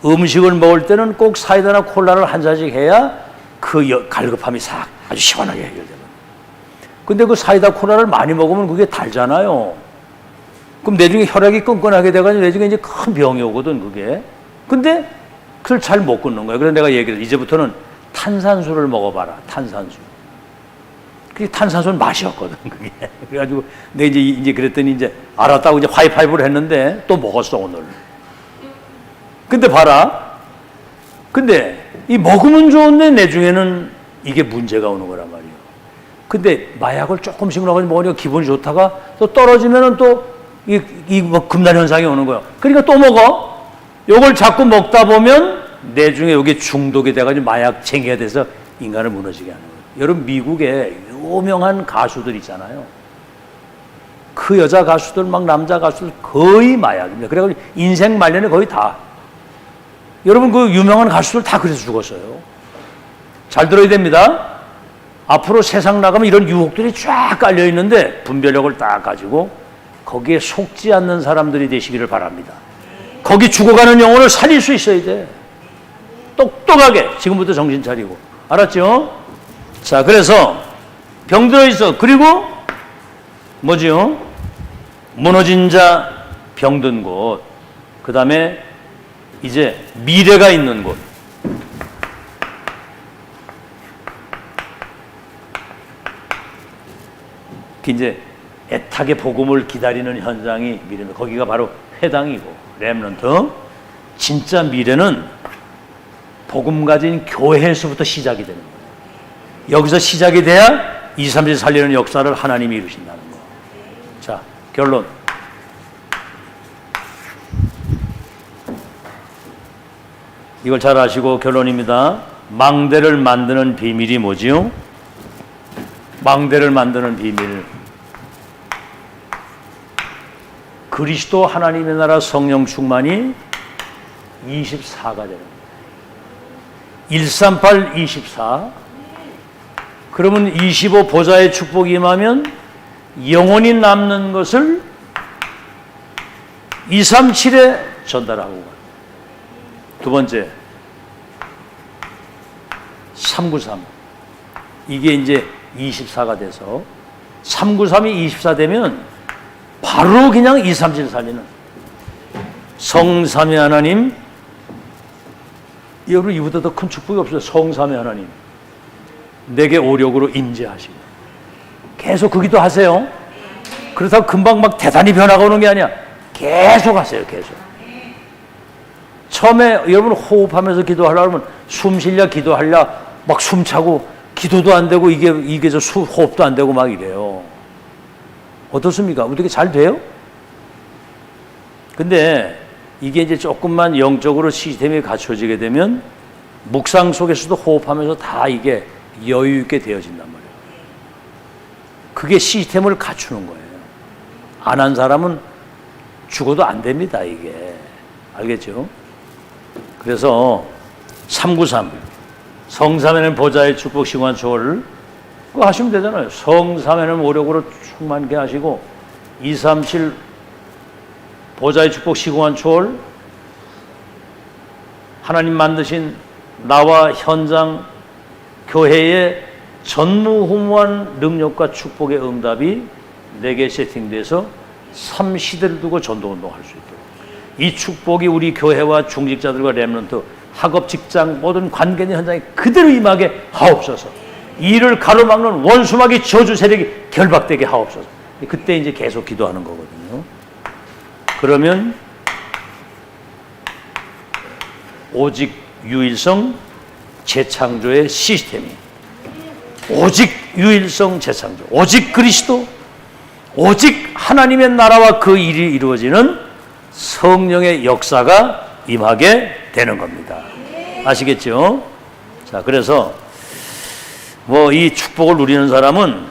Speaker 1: 음식을 먹을 때는 꼭 사이다나 콜라를 한 잔씩 해야 그 갈급함이 싹 아주 시원하게 해결되거든요. 근데 그 사이다 콜라를 많이 먹으면 그게 달잖아요. 그럼 나중에 혈액이 끈끈하게 돼가지고 나중에 이제 큰 병이 오거든 그게. 근데 그걸 잘 못 끊는 거예요. 그래서 내가 얘기를 이제부터는 탄산수를 먹어봐라. 탄산수. 그게 탄산수는 맛이었거든, 그게. 그래가지고 내가 이제 그랬더니 이제 알았다고 이제 하이파이브를 했는데 또 먹었어, 오늘. 근데 봐라. 근데 이 먹으면 좋은데 내 중에는 이게 문제가 오는 거란 말이에요. 근데 마약을 조금씩 먹으니까 기분이 좋다가 또 떨어지면은 또 뭐 금단 현상이 오는 거예요. 그러니까 또 먹어. 요걸 자꾸 먹다 보면 내 중에 여기 중독이 돼가지고 마약쟁이가 돼서 인간을 무너지게 하는 거예요. 여러분, 미국에 유명한 가수들 있잖아요. 그 여자 가수들, 막 남자 가수들 거의 마약입니다. 그래가지고 인생 말년에 거의 다. 여러분, 그 유명한 가수들 다 그래서 죽었어요. 잘 들어야 됩니다. 앞으로 세상 나가면 이런 유혹들이 쫙 깔려 있는데 분별력을 딱 가지고 거기에 속지 않는 사람들이 되시기를 바랍니다. 거기 죽어가는 영혼을 살릴 수 있어야 돼. 똑똑하게 지금부터 정신 차리고. 알았죠? 자, 그래서 병들어 있어. 그리고 뭐지요? 무너진 자, 병든 곳. 그 다음에 이제 미래가 있는 곳. 이제 애타게 복음을 기다리는 현장이 미래입니다. 거기가 바로 회당이고 렘넌트. 진짜 미래는 복음 가진 교회에서부터 시작이 되는 거예요. 여기서 시작이 돼야 20, 30 살리는 역사를 하나님이 이루신다는 거예요. 자, 결론. 이걸 잘 아시고 결론입니다. 망대를 만드는 비밀이 뭐지요? 망대를 만드는 비밀. 그리스도 하나님의 나라 성령 충만이 24가 되는 거예요. 138, 24. 그러면 25 보좌의 축복이 임하면 영원히 남는 것을 237에 전달하고 가요. 두 번째, 393. 이게 이제 24가 돼서 393이 24 되면 바로 그냥 237 살리는 성삼위 하나님. 여러분, 이보다 더 큰 축복이 없어요. 성삼위 하나님 내게 오력으로 임재하시고 계속 그 기도 하세요. 그렇다고 금방 막 대단히 변화가 오는 게 아니야. 계속 하세요. 계속. 처음에 여러분 호흡하면서 기도하려고 하면 숨 쉬려 기도하려 막 숨차고 기도도 안 되고 이게 저 호흡도 안 되고 막 이래요. 어떻습니까? 어떻게 잘 돼요? 근데 이게 이제 조금만 영적으로 시스템이 갖춰지게 되면 묵상 속에서도 호흡하면서 다 이게 여유 있게 되어진단 말이에요. 그게 시스템을 갖추는 거예요. 안 한 사람은 죽어도 안 됩니다, 이게. 알겠죠? 그래서 393 성삼에는 보좌의 축복 시공한 초월을 그거 하시면 되잖아요. 성삼에는 오력으로 충만케 하시고 237 보좌의 축복 시공한 초월, 하나님 만드신 나와 현장 교회의 전무후무한 능력과 축복의 응답이 내게 세팅돼서 3시대를 두고 전도운동할 수 있도록 이 축복이 우리 교회와 중직자들과 렘넌트, 학업, 직장, 모든 관계의 현장에 그대로 임하게 하옵소서. 이를 가로막는 원수마귀 저주 세력이 결박되게 하옵소서. 그때 이제 계속 기도하는 거거든요. 그러면 오직 유일성 재창조의 시스템이, 오직 유일성 재창조, 오직 그리스도, 오직 하나님의 나라와 그 일이 이루어지는 성령의 역사가 임하게 되는 겁니다. 아시겠죠? 자, 그래서 뭐 이 축복을 누리는 사람은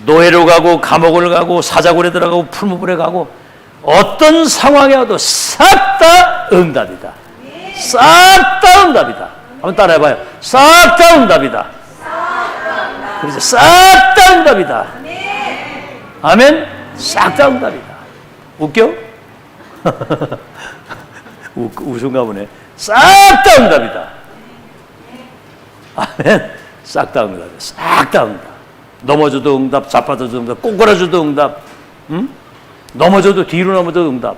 Speaker 1: 노예로 가고 감옥을 가고 사자굴에 들어가고 풀무불에 가고 어떤 상황에 와도 싹 다 응답이다. 싹 다 응답이다. 한번 따라해봐요. 싹 다 응답이다. 그래서 싹 다 응답이다. 아멘. 싹 다 응답이다. 웃겨? 웃은가 보네. 싹 다 응답이다. 아멘. 싹 다 응답이다. 싹 다 응답. 넘어져도 응답, 자빠져도 응답, 꼬꾸라져도 응답, 넘어져도 뒤로 넘어져도 응답.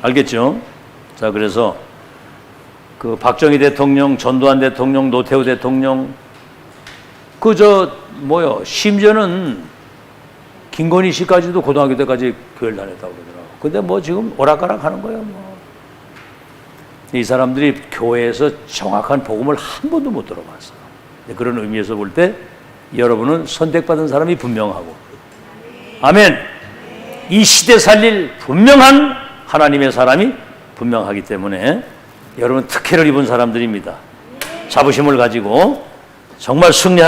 Speaker 1: 알겠죠? 자, 그래서 그 박정희 대통령, 전두환 대통령, 노태우 대통령, 심지어는 김건희 씨까지도 고등학교 때까지 교회를 다녔다고 그러더라고. 근데 뭐 지금 오락가락 하는 거예요, 뭐. 이 사람들이 교회에서 정확한 복음을 한 번도 못 들어봤어. 그런 의미에서 볼 때 여러분은 선택받은 사람이 분명하고, 아멘. 이 시대 살릴 분명한 하나님의 사람이 분명하기 때문에 여러분 특혜를 입은 사람들입니다. 자부심을 가지고 정말 승리하는